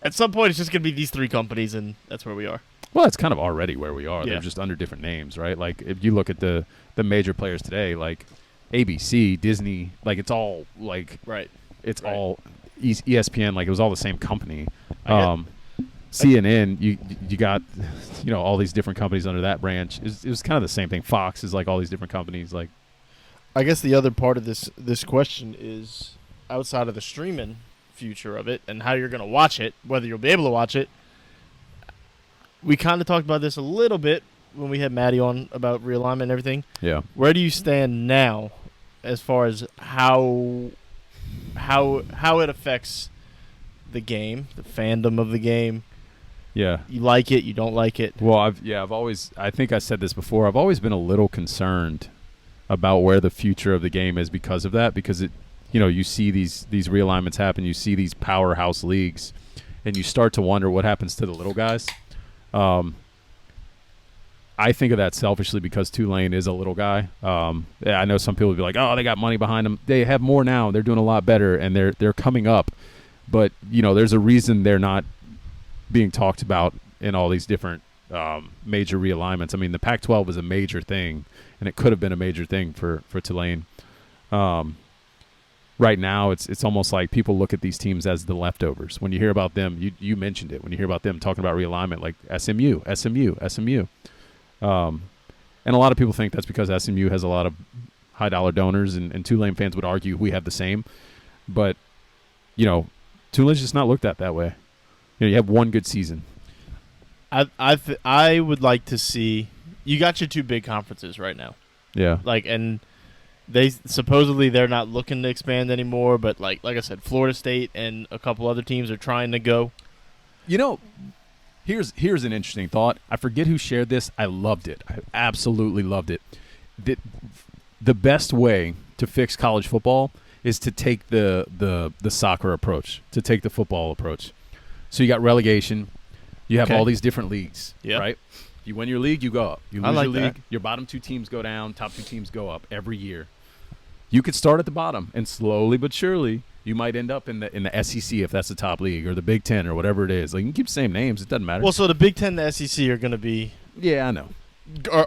At some point, it's just gonna be these three companies, and that's where we are. Well, it's kind of already where we are. Yeah. They're just under different names, right? Like if you look at the major players today, like ABC, Disney, like it's all like It's all ESPN, like it was all the same company. CNN, you got all these different companies under that branch. It was kind of the same thing. Fox is like all these different companies. Like, I guess the other part of this question is outside of the streaming future of it and how you're going to watch it, whether you'll be able to watch it. We kind of talked about this a little bit when we had Maddie on about realignment and everything. Yeah. Where do you stand now as far as how it affects the game, the fandom of the game? Yeah. You like it, you don't like it? Well, I think I said this before. I've always been a little concerned about where the future of the game is because of that, because you see these realignments happen, you see these powerhouse leagues, and you start to wonder what happens to the little guys. I think of that selfishly because Tulane is a little guy. I know some people would be like, "Oh, they got money behind them. They have more now. They're doing a lot better, and they're coming up." But there's a reason they're not being talked about in all these different major realignments. I mean, the Pac-12 was a major thing, and it could have been a major thing for Tulane. Right now, it's almost like people look at these teams as the leftovers. When you hear about them, you mentioned it. When you hear about them talking about realignment, like SMU. And a lot of people think that's because SMU has a lot of high-dollar donors, and Tulane fans would argue we have the same. But, Tulane's just not looked at that way. You have one good season. I would like to see – you got your two big conferences right now. Yeah. And they supposedly they're not looking to expand anymore, but like I said, Florida State and a couple other teams are trying to go. Here's an interesting thought. I forget who shared this. I loved it. I absolutely loved it. The best way to fix college football is to take the soccer approach, to take the football approach. So you got relegation. You have all these different leagues, right? You win your league, you go up. You lose your league, your bottom two teams go down, top two teams go up every year. You could start at the bottom, and slowly but surely, you might end up in the SEC if that's the top league, or the Big Ten, or whatever it is. Like, you can keep the same names; it doesn't matter. Well, so the Big Ten and the SEC are going to be I know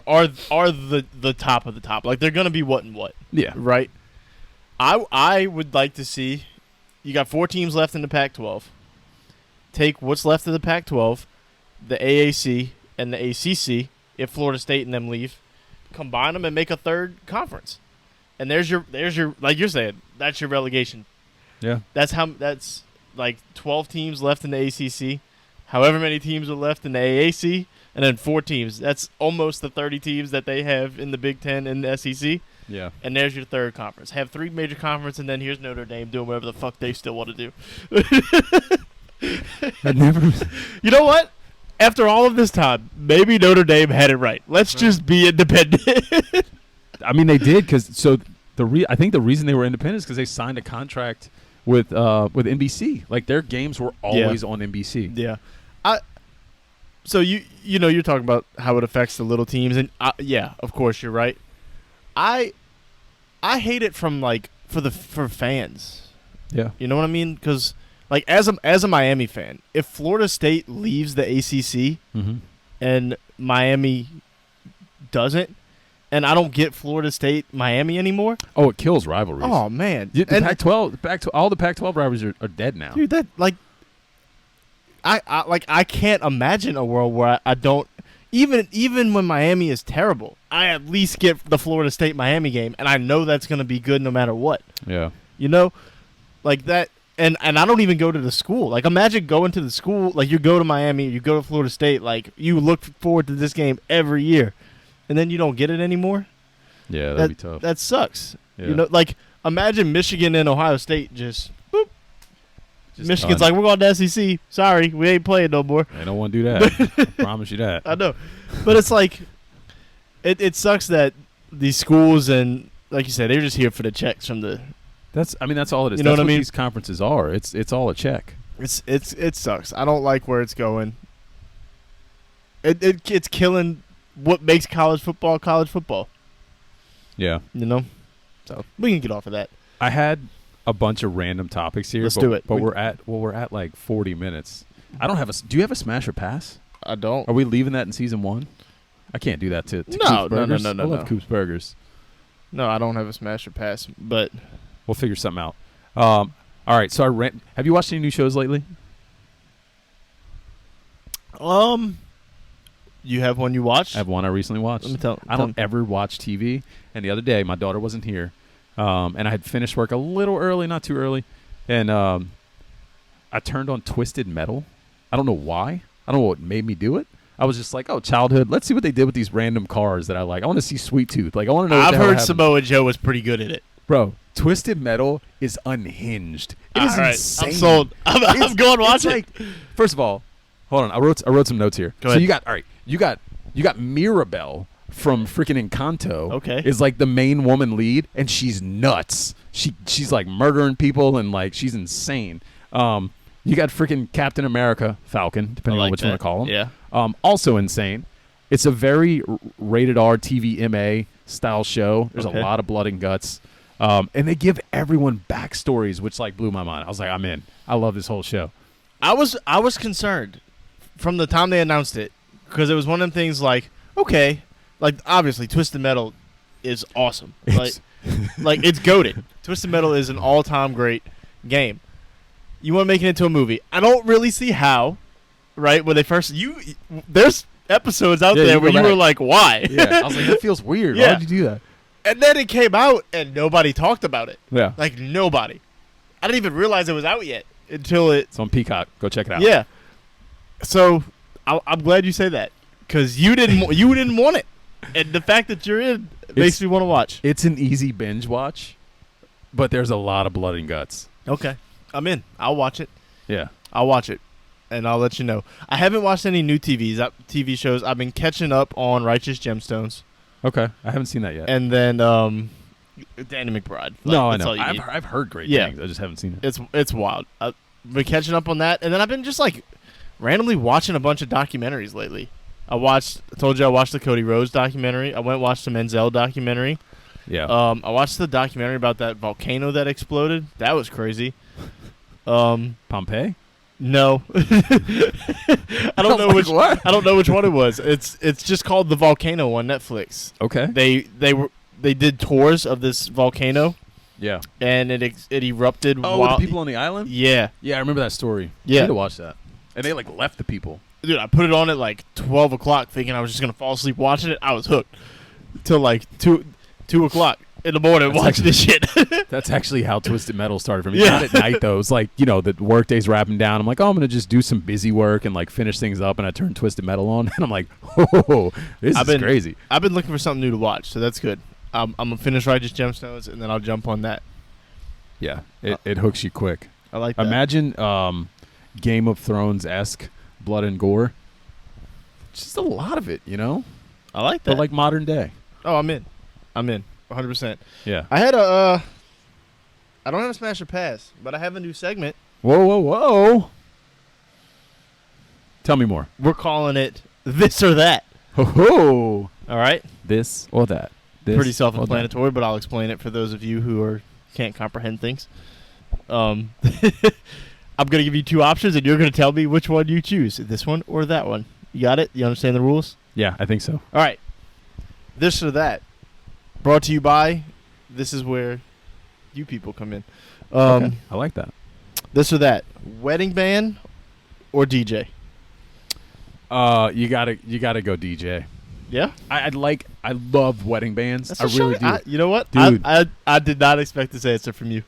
are the top of the top. Like, they're going to be what and what. Yeah, right. I would like to see. You got 4 teams left in the Pac-12. Take what's left of the Pac-12, the AAC and the ACC. If Florida State and them leave, combine them and make a third conference. And there's your like you're saying, that's your relegation. Yeah. That's like 12 teams left in the ACC, however many teams are left in the AAC, and then 4 teams. That's almost the 30 teams that they have in the Big Ten and the SEC. Yeah. And there's your third conference. Have 3 major conferences, and then here's Notre Dame doing whatever the fuck they still want to do. You know what? After all of this time, maybe Notre Dame had it right. Let's just be independent. I mean, they did because I think the reason they were independent is because they signed a contract with NBC. Like, their games were always on NBC. Yeah. So you're talking about how it affects the little teams, and yeah, of course you're right. I hate it from for fans. Yeah. You know what I mean? Because like as a Miami fan, if Florida State leaves the ACC and Miami doesn't, and I don't get Florida State Miami anymore. Oh, it kills rivalries. Oh man, the Pac-12, all the Pac-12 rivalries are dead now. Dude, that I can't imagine a world where I don't even when Miami is terrible, I at least get the Florida State Miami game, and I know that's going to be good no matter what. Yeah, like that. And I don't even go to the school. Like, imagine going to the school. Like, you go to Miami, you go to Florida State. Like, you look forward to this game every year, and then you don't get it anymore. Yeah, that'd be tough. That sucks. Yeah. Like, imagine Michigan and Ohio State just boop. Michigan's done. like, we're going to SEC. Sorry, we ain't playing no more. They don't want to do that. I promise you that. I know, but it's like, it sucks that these schools and, like you said, they're just here for the checks from the. That's all it is. You know That's what I mean? These conferences are. It's all a check. It sucks. I don't like where it's going. It's killing what makes college football. Yeah. So we can get off of that. I had a bunch of random topics here. Let's do it. But we're at like 40 minutes. I don't have do you have a smash or pass? I don't. Are we leaving that in season 1? I can't do that to No, Coop's Burgers. no. I love Coop's Burgers. No, I don't have a smash or pass, but we'll figure something out. All right, so have you watched any new shows lately? You have one you watched? I have one I recently watched. Let me I don't ever watch TV, and the other day my daughter wasn't here, and I had finished work a little early, not too early, and I turned on Twisted Metal. I don't know why. I don't know what made me do it. I was just like, oh, childhood. Let's see what they did with these random cars that I like. I want to see Sweet Tooth. Like, I want to know. I've heard Samoa Joe was pretty good at it. Bro, Twisted Metal is unhinged. It is insane. I'm sold. I'm going to watch it. Like, first of all, hold on. I wrote some notes here. Go ahead. So you got Mirabelle from freaking Encanto. Okay. Is like the main woman lead, and she's nuts. She's like murdering people, and like she's insane. You got freaking Captain America, Falcon, depending on which one to call him. Yeah. Also insane. It's a very rated R TV MA style show. There's a lot of blood and guts. And they give everyone backstories, which like blew my mind. I was like, I'm in. I love this whole show. I was concerned from the time they announced it because it was one of them things like, okay, like obviously Twisted Metal is awesome. Like it's goated. Twisted Metal is an all-time great game. You want to make it into a movie? I don't really see how. Right when they first there's episodes out there where you were like, why? Yeah, I was like, that feels weird. Yeah. Why did you do that? And then it came out and nobody talked about it. Yeah, Like nobody. I didn't even realize it was out yet until it's on Peacock. Go check it out. Yeah. So I'm glad you say that because you didn't want it, and the fact that you're in makes me want to watch. It's an easy binge watch, but there's a lot of blood and guts. Okay, I'm in. I'll watch it. Yeah. I'll watch it, and I'll let you know. I haven't watched any new TV shows. I've been catching up on Righteous Gemstones, Okay, I haven't seen that yet. and then Danny McBride. No, I that's know. all you need. I've heard great Yeah. things. I just haven't seen it. It's wild. I've been catching up on that, and then I've been just like randomly watching a bunch of documentaries lately. I told you I watched the Cody Rhodes documentary. I went and watched the Menzel documentary. Yeah. I watched the documentary about that volcano that exploded. That was crazy. Pompeii? No, I don't know which. What? I don't know which one it was. It's just called The Volcano on Netflix. Okay. They did tours of this volcano, Yeah. and it erupted. Oh, while, the people on the island? Yeah, Yeah, I remember that story. Yeah. I need to watch that. And they like left the people. dude, I put it on at like 12 o'clock, thinking I was just gonna fall asleep watching it. I was hooked till like 2 o'clock in the morning watching this shit. That's actually how Twisted Metal started for me. Yeah. Not at night though. It's like, the workday's wrapping down. I'm like, oh, I'm gonna just do some busy work and like finish things up, and I turn Twisted Metal on, and I'm like, oh, this is crazy. I've been looking for something new to watch, so that's good. I'm gonna finish Righteous Gemstones, and then I'll jump on that. Yeah, it hooks you quick. I like that. Imagine Game of Thrones-esque blood and gore. Just a lot of it, I like that. but like modern day. Oh, I'm in 100%. Yeah. I had I don't have a smash or pass, but I have a new segment. Whoa. Tell me more. We're calling it This or That. Ho. All right? This or that. This Pretty or self-explanatory, but I'll explain it for those of you who can't comprehend things. I'm going to give you two options, and you're going to tell me which one you choose, this one or that one. You got it? You understand the rules? that. Yeah, I think so. All right. This or that. Brought to you by, this is where you people come in. Okay, I like that. This or that. Wedding band or DJ? You gotta go DJ. Yeah? I love wedding bands. That's I a really shock. do. You know what? Dude. I did not expect this answer from you.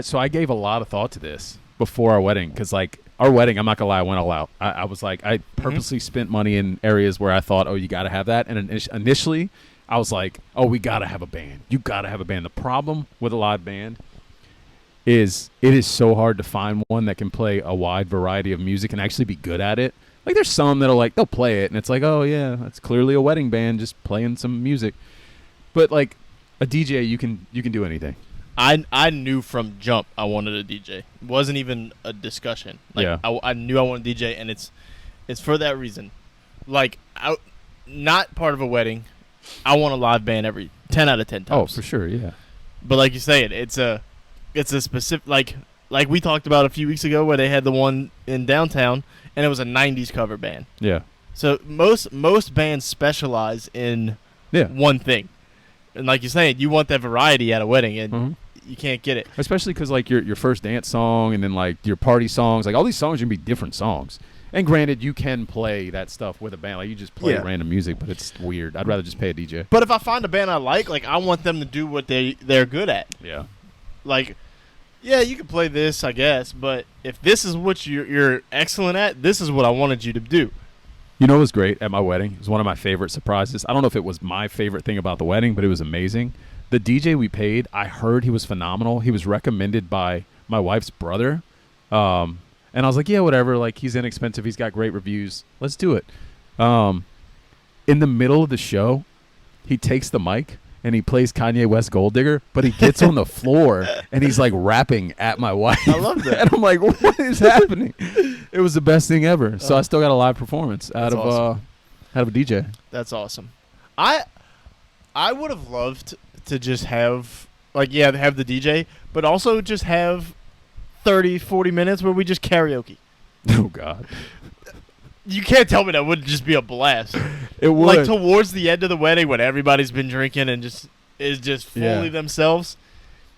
So I gave a lot of thought to this before our wedding, because like our wedding, I'm not gonna lie, I went all out. I was like, I purposely spent money in areas where I thought, oh, you gotta have that. And initially, I was like, oh, we gotta have a band. You gotta have a band. The problem with a live band is it is so hard to find one that can play a wide variety of music and actually be good at it. Like there's some that'll they'll play it and it's like, oh yeah, that's clearly a wedding band just playing some music. But like a DJ, you can do anything. I knew from jump I wanted a DJ. It wasn't even a discussion. Like, Yeah. I knew I wanted a DJ, and it's for that reason. Like, not part of a wedding. I want a live band every 10 out of 10 Oh, times. for sure, yeah. But like you say, it's a specific like we talked about a few weeks ago where they had the one in downtown, and it was a 90s cover band. Yeah. So most bands specialize in Yeah. one thing. And like you're saying, you want that variety at a wedding, and Mhm. you can't get it. Especially because like your first dance song and then like your party songs, like all these songs are gonna be different songs. And granted, you can play that stuff with a band, like you just play Yeah. random music, but it's weird. I'd rather just pay a DJ. But if I find a band I like I want them to do what they're good at. Yeah. Like, yeah, you can play this, I guess, but if this is what you're excellent at, this is what I wanted you to do. You know what was great at my wedding? It was one of my favorite surprises. I don't know if it was my favorite thing about the wedding, but it was amazing. The DJ we paid, I heard he was phenomenal. He was recommended by my wife's brother. And I was like, yeah, whatever. Like, he's inexpensive. He's got great reviews. Let's do it. In the middle of the show, he takes the mic and he plays Kanye West Gold Digger, but he gets on the floor and he's like rapping at my wife. I love that. And I'm like, what is happening? It was the best thing ever. So I still got a live performance out of a DJ. That's awesome. I would have loved to just have have the DJ, but also just have 30, 40 minutes where we just karaoke. Oh God. You can't tell me that wouldn't just be a blast. It would. Like towards the end of the wedding when everybody's been drinking and is just fully themselves.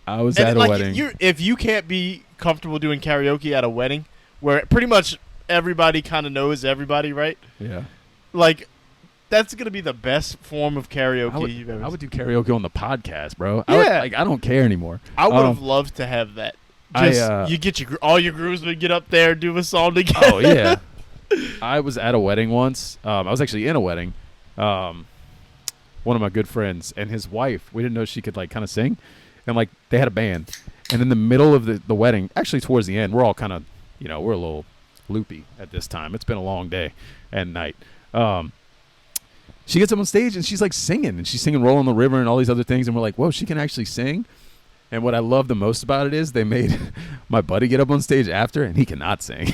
I was And at a like, wedding. if you can't be comfortable doing karaoke at a wedding where pretty much everybody kind of knows everybody, right? Yeah. Like, that's going to be the best form of karaoke you've ever I would seen. do karaoke on the podcast, bro. Yeah. I don't care anymore. I would have loved to have that. Just, you get all your groomsmen get up there, do a song together. Oh, yeah. I was at a wedding once. I was actually in a wedding. One of my good friends and his wife, we didn't know she could, like, kind of sing. And, like, they had a band. And in the middle of the wedding, actually towards the end, we're all kind of, we're a little loopy at this time. It's been a long day and night. She gets up on stage and she's like singing, and she's singing "Roll on the River" and all these other things, and we're like, whoa, she can actually sing. And what I love the most about it is they made my buddy get up on stage after, and he cannot sing.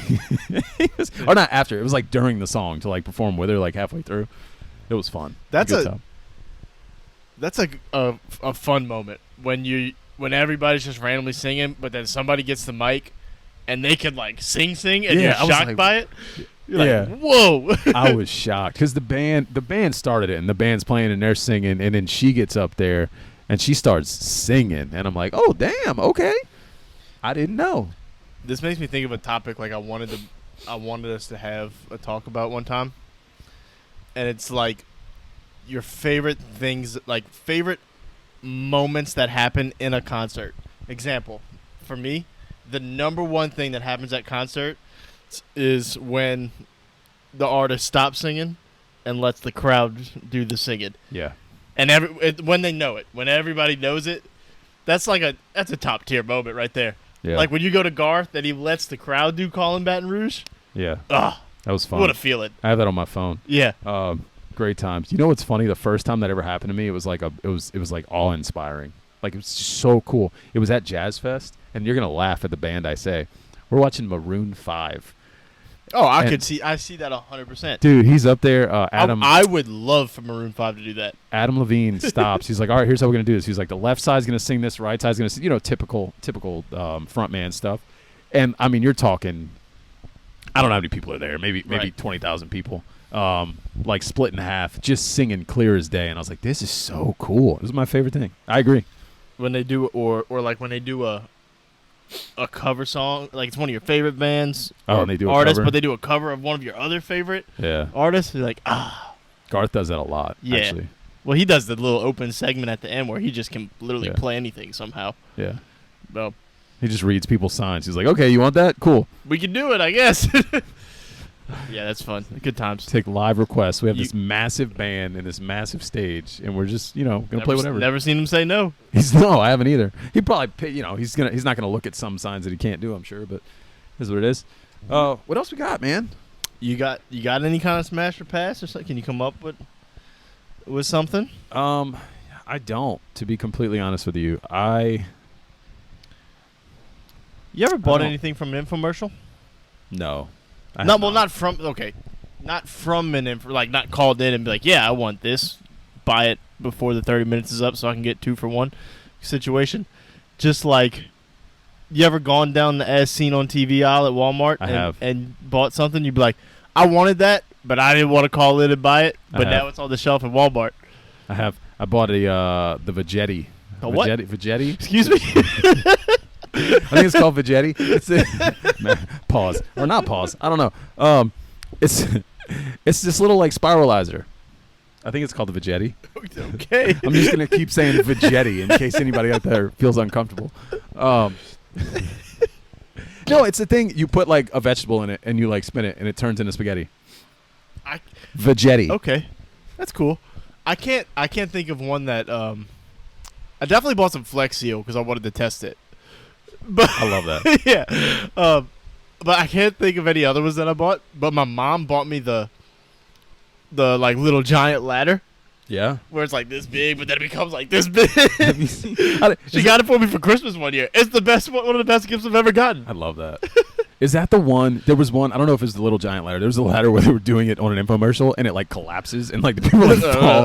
Or not after, it was like during the song to like perform with her like halfway through. It was fun. That's Good a time. That's a fun moment when everybody's just randomly singing, but then somebody gets the mic and they can like sing and Yeah, I you're was shocked like- by it. You're Yeah. like, whoa. I was shocked because the band started it, and the band's playing and they're singing, and then she gets up there and she starts singing, and I'm like, oh damn, okay, I didn't know. This makes me think of a topic like I wanted us to have a talk about one time, and it's like your favorite things, like favorite moments that happen in a concert. Example, for me, the number one thing that happens at concert is when the artist stops singing and lets the crowd do the singing. Yeah, And when they know it, when everybody knows it, that's a top tier moment right there. yeah, Like when you go to Garth and he lets the crowd do Call Baton Rouge. yeah. Ah, That was fun. what a feeling. I have that on my phone. Yeah. Great times. You know what's funny? The first time that ever happened to me, it was like awe inspiring. Like it was just so cool. It was at Jazz Fest, and you're gonna laugh at the band I say. We're watching Maroon 5. Oh, I And- see that 100%. Dude, he's up there. Adam I would love for Maroon 5 to do that. Adam Levine stops. He's like, all right, here's how we're gonna do this. He's like, the left side's gonna sing this, right side's gonna sing, typical front man stuff. And I mean, you're talking. I don't know how many people are there. Maybe Right. 20,000 people. Like split in half, just singing clear as day. And I was like, this is so cool. This is my favorite thing. I agree. When they do, or like when they do a cover song, like it's one of your favorite bands. Oh, or and they do a artists, cover? but they do a cover of one of your other favorite Yeah. artists. You're like, ah. Garth does that a lot. Yeah. Actually. Well, he does the little open segment at the end where he just can literally Yeah. play anything somehow. Yeah. Well, He just reads people's signs. He's like, okay, you want that? Cool. we can do it, I guess. Yeah, that's fun. Good times. Take live requests. We have You- this massive band and this massive stage, and we're just, gonna play whatever. Never seen him say no. No, I haven't either. He probably, he's not gonna look at some signs that he can't do. I'm sure, but this is what it is. What else we got, man? You got any kind of smash or pass or something? Can you come up with something? I don't. To be completely honest with you, You ever bought don't. anything from an infomercial? no. I No, have well, not from an like not called in and be like, yeah, I want this. Buy it before the 30 minutes is up so I can get 2 for 1 situation. Just like, you ever gone down the as seen on TV aisle at Walmart I have. and bought something? You'd be like, I wanted that, but I didn't want to call in and buy it. I But have. now it's on the shelf at Walmart. I have. I bought the Vegetti. The what? Vegetti. Excuse me. I think it's called Vegetti. Pause or not pause. I don't know. It's this little like spiralizer. I think it's called the Vegetti. Okay. I'm just gonna keep saying Vegetti in case anybody out there feels uncomfortable. No, it's the thing you put like a vegetable in it and you like spin it and it turns into spaghetti. Vegetti. Okay, that's cool. I can't think of one that I definitely bought some Flex Seal because I wanted to test it. But I love that. yeah, but I can't think of any other ones that I bought. But my mom bought me the like little giant ladder Yeah. where it's like this big, but then it becomes like this big. Have you seen? She got it for me for Christmas one year. It's the best one of the best gifts I've ever gotten. I love that. Is that the one? There was one. I don't know if it was the little giant ladder. There was a ladder where they were doing it on an infomercial, and it like collapses, and like the people like fall.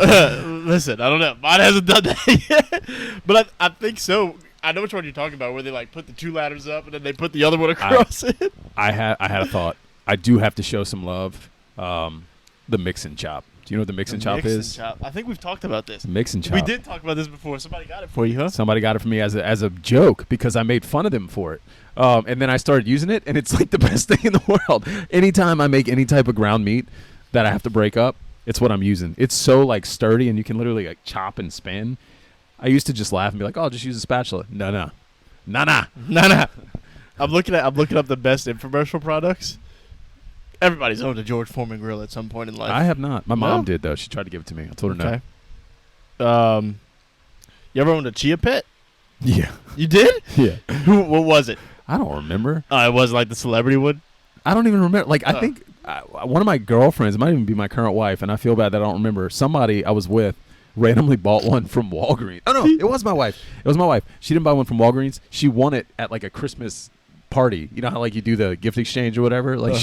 Listen, I don't know. Mine hasn't done that yet, but I think so. I know which one you're talking about, where they like put the 2 ladders up and then they put the other one across it. I had a thought. I do have to show some love the mix and chop. Do you know what the mix and chop Mix and is? chop. I think we've talked about this. Mix and chop. We did talk about this before. Somebody got it for you, huh? Somebody got it for me as a joke because I made fun of them for it. And then I started using it, and it's like the best thing in the world. Anytime I make any type of ground meat that I have to break up, it's what I'm using. It's so like sturdy, and you can literally like chop and spin. I used to just laugh and be like, "Oh, I'll just use a spatula." No. I'm looking up the best infomercial products. Everybody's owned a George Foreman grill at some point in life. I have not. My No? mom did though. She tried to give it to me. I told her Okay. You ever owned a chia pet? no. Yeah. You did? Yeah. What was it? I don't remember. It was like the celebrity one. I don't even remember. Like, I Oh. think one of my girlfriends, it might even be my current wife, and I feel bad that I don't remember. Somebody I was with randomly bought one from Walgreens. Oh, no, it was my wife. It was my wife. She didn't buy one from Walgreens. She won it at, like, a Christmas party. You know how, like, you do the gift exchange or whatever? Like,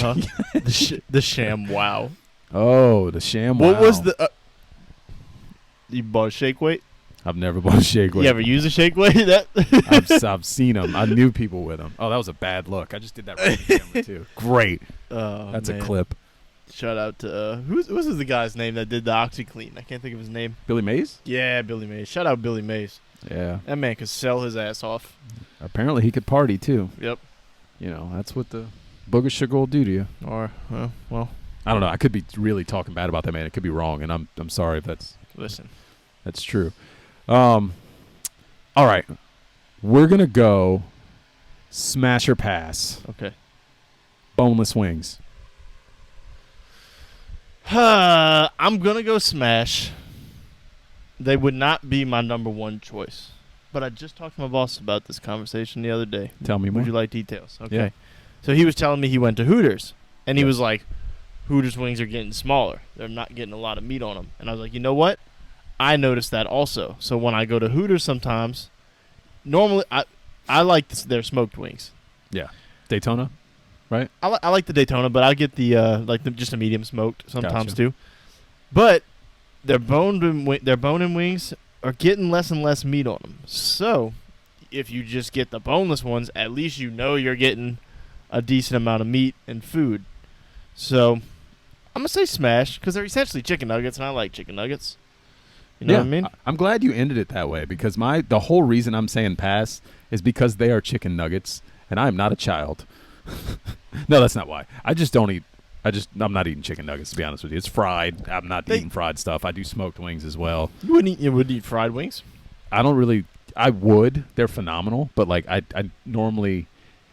The sham wow. oh, the sham What wow. was the... you bought a shake weight? I've never bought a shake weight. You ever use a shake weight? That I've seen them. I knew people with them. Oh, that was a bad look. I just did that right on camera, too. Great. That's man. a clip. Shout out to who's the guy's name that did the OxyClean? I can't think of his name. Billy Mays? Yeah, Billy Mays. Shout out Billy Mays. Yeah. That man could sell his ass off. Apparently he could party, too. Yep. You know, that's what the booger sugar will do to you. Or well, I don't know. I could be really talking bad about that man. It could be wrong, and I'm sorry if listen. that's true. All right. We're going to go smash or pass. Okay. Boneless wings. I'm gonna go smash. They would not be my number one choice, but I just talked to my boss about this conversation the other day. Tell me more. Would you like details? Okay. Yeah. So he was telling me he went to Hooters, and he Yeah. was like, "Hooters wings are getting smaller. They're not getting a lot of meat on them." And I was like, "You know what? I noticed that also. So when I go to Hooters sometimes, normally I like their smoked wings. Daytona? I like the Daytona, but I get the just a medium smoked sometimes Gotcha. too. But their bone-in wings are getting less and less meat on them. So if you just get the boneless ones, at least you know you're getting a decent amount of meat and food. So I'm gonna say smash because they're essentially chicken nuggets, and I like chicken nuggets. You know what I mean? I'm glad you ended it that way because the whole reason I'm saying pass is because they are chicken nuggets, and I am not a child. No, that's not why. I'm not eating chicken nuggets, to be honest with you. It's fried. I'm not eating fried stuff. I do smoked wings as well. You wouldn't eat fried wings? I would. They're phenomenal, but like I normally,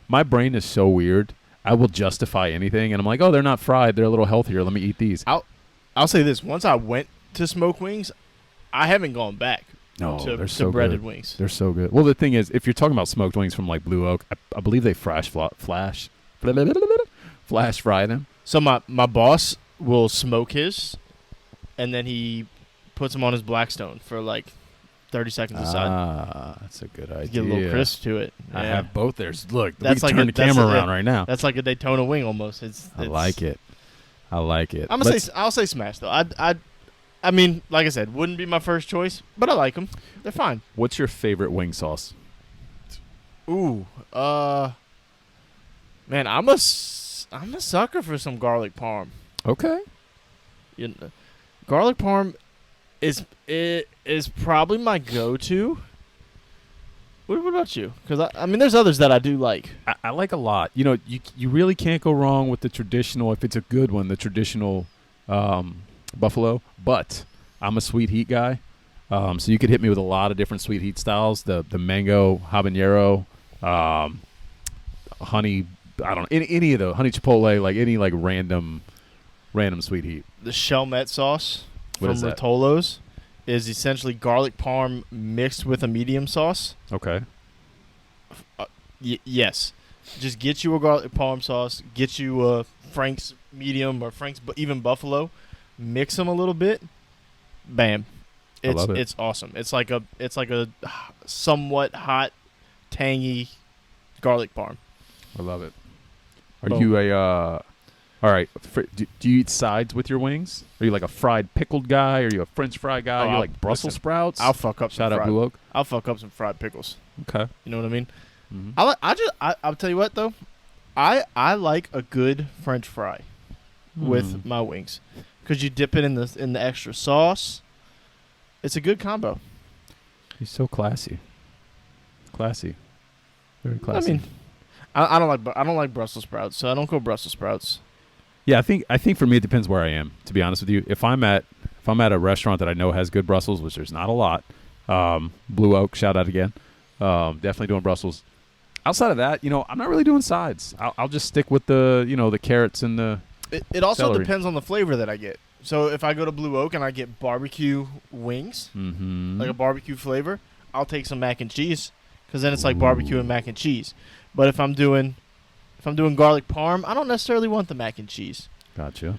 my brain is so weird. I will justify anything, and I'm like, oh, they're not fried. They're a little healthier. Let me eat these. I'll say this: once I went to smoked wings, I haven't gone back. No, to they're so breaded good. wings. They're so good. Well, the thing is, if you're talking about smoked wings from like Blue Oak, I believe they flash fry them. So my boss will smoke his, and then he puts them on his Blackstone for like 30 seconds aside. Ah, that's a good idea. Get a little crisp to it. I Yeah. have both theirs. Look, That's we like can turn a- the that's camera a- around right now. That's like a Daytona wing almost. I like it. I like it. I'll say smash though. I mean, like I said, wouldn't be my first choice, but I like them. They're fine. What's your favorite wing sauce? Ooh, man, I'm a sucker for some garlic parm. Okay. You know, garlic parm is probably my go-to. What about you? Because I mean, there's others that I do like. I like a lot. You know, you really can't go wrong with the traditional, if it's a good one, the traditional buffalo. But I'm a sweet heat guy. So you could hit me with a lot of different sweet heat styles. The mango habanero, honey, I don't know, any of the honey chipotle, like any like random sweet heat. The Chalmette sauce What from is that? Rotolo's is essentially garlic parm mixed with a medium sauce. Okay. Yes. Just get you a garlic parm sauce, get you a Frank's medium or Frank's even buffalo, mix them a little bit. Bam. I love it. It's awesome. It's like a somewhat hot, tangy garlic parm. I love it. Are Boom. you a all right, do you eat sides with your wings? Are you like a fried pickled guy? Are you a French fry guy? Oh, you like Brussels listen, sprouts? I'll fuck up Shout some out fried. Blue Oak. I'll fuck up some fried pickles. Okay. You know what I mean? Mm-hmm. I'll tell you what though. I like a good French fry. with my wings, because you dip it in the extra sauce. It's a good combo. He's so classy. Classy. Very classy. I mean, I don't like Brussels sprouts, so I don't go Brussels sprouts. Yeah, I think for me it depends where I am. To be honest with you, if I'm at a restaurant that I know has good Brussels, which there's not a lot, Blue Oak, shout out again. Definitely doing Brussels. Outside of that, I'm not really doing sides. I'll just stick with the carrots and the. It also celery. depends on the flavor that I get. So if I go to Blue Oak and I get barbecue wings, like a barbecue flavor, I'll take some mac and cheese, because then it's like barbecue and mac and cheese. But if I'm doing garlic parm, I don't necessarily want the mac and cheese. Gotcha.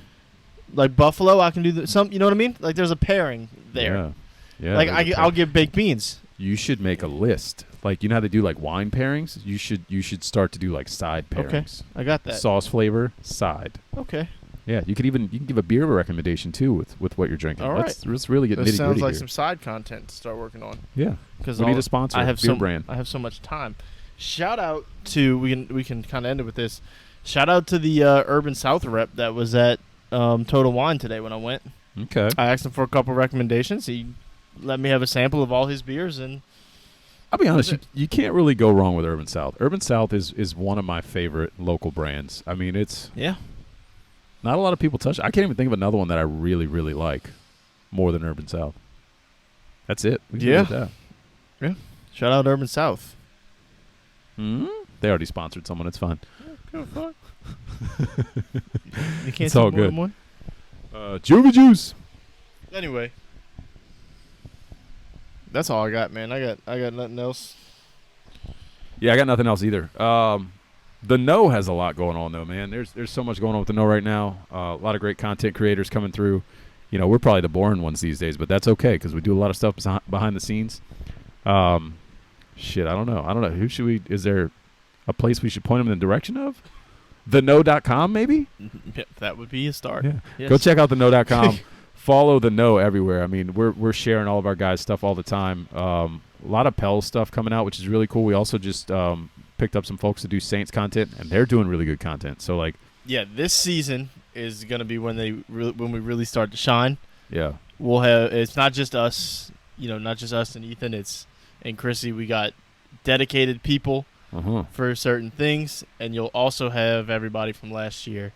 Like buffalo, I can do some. You know what I mean? Like there's a pairing there. Yeah. Like I'll give baked beans. You should make a list. Like, how they do like wine pairings. You should start to do like side pairings. Okay, I got that. Sauce flavor side. Okay. Yeah, you can give a beer recommendation too with what you're drinking. All right. Let's really get This nitty sounds gritty like here. some side content to start working on. Yeah, Because we need a sponsor. I have beer brand. I have so much time. Shout out to we can kind of end it with this. Shout out to the Urban South rep that was at Total Wine today when I went. Okay. I asked him for a couple recommendations. He let me have a sample of all his beers, and I'll be honest, you can't really go wrong with Urban South. Urban South is one of my favorite local brands. I mean, it's not a lot of people touch it. I can't even think of another one that I really, really like more than Urban South. That's it. We can leave it at that. shout out Urban South. They already sponsored someone. It's fine. You can't It's say all more than good. one? Juvie Juice. Anyway, that's all I got, man. I got nothing else. Yeah, I got nothing else either. The No has a lot going on, though, man. There's so much going on with the No right now. A lot of great content creators coming through. We're probably the boring ones these days, but that's okay because we do a lot of stuff behind the scenes. Shit, I don't know. Who should we? Is there a place we should point them in the direction of? TheNo.com, maybe? Yeah, that would be a start. Yeah. Yes. Go check out TheNo.com. Follow The No everywhere. I mean, we're sharing all of our guys' stuff all the time. A lot of Pels stuff coming out, which is really cool. We also just picked up some folks to do Saints content, and they're doing really good content. So, like, Yeah, this season is going to be when when we really start to shine. yeah. We'll have it's not just us, not just us and Ethan. And Chrissy. We got dedicated people for certain things, and you'll also have everybody from last year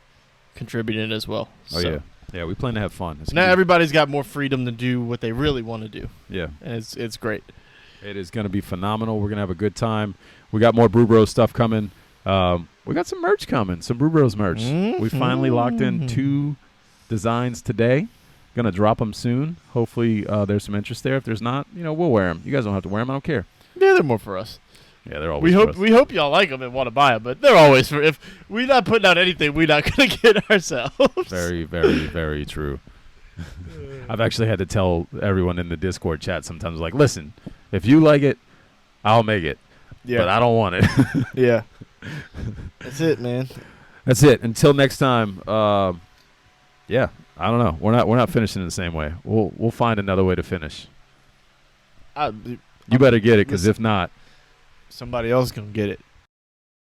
contributing as well. Oh, yeah. Yeah, we plan to have fun. Now everybody's got more freedom to do what they really want to do. Yeah. And it's great. It is going to be phenomenal. We're going to have a good time. We got more Brew Bros stuff coming. We got some merch coming, some Brew Bros merch. We finally locked in 2 designs today. Going to drop them soon. Hopefully there's some interest there. If there's not, we'll wear them. You guys don't have to wear them. I don't care. Yeah, they're more for us. Yeah, they're always for us. We hope y'all like them and want to buy them, but they're always for if we're not putting out anything, we're not going to get ourselves. Very, very, very true. I've actually had to tell everyone in the Discord chat sometimes, like, listen, if you like it, I'll make it. Yeah. But I don't want it. Yeah. That's it, man. That's it. Until next time. Yeah, I don't know. We're not finishing in the same way. We'll find another way to finish. You better get it, because if not, somebody else is going to get it.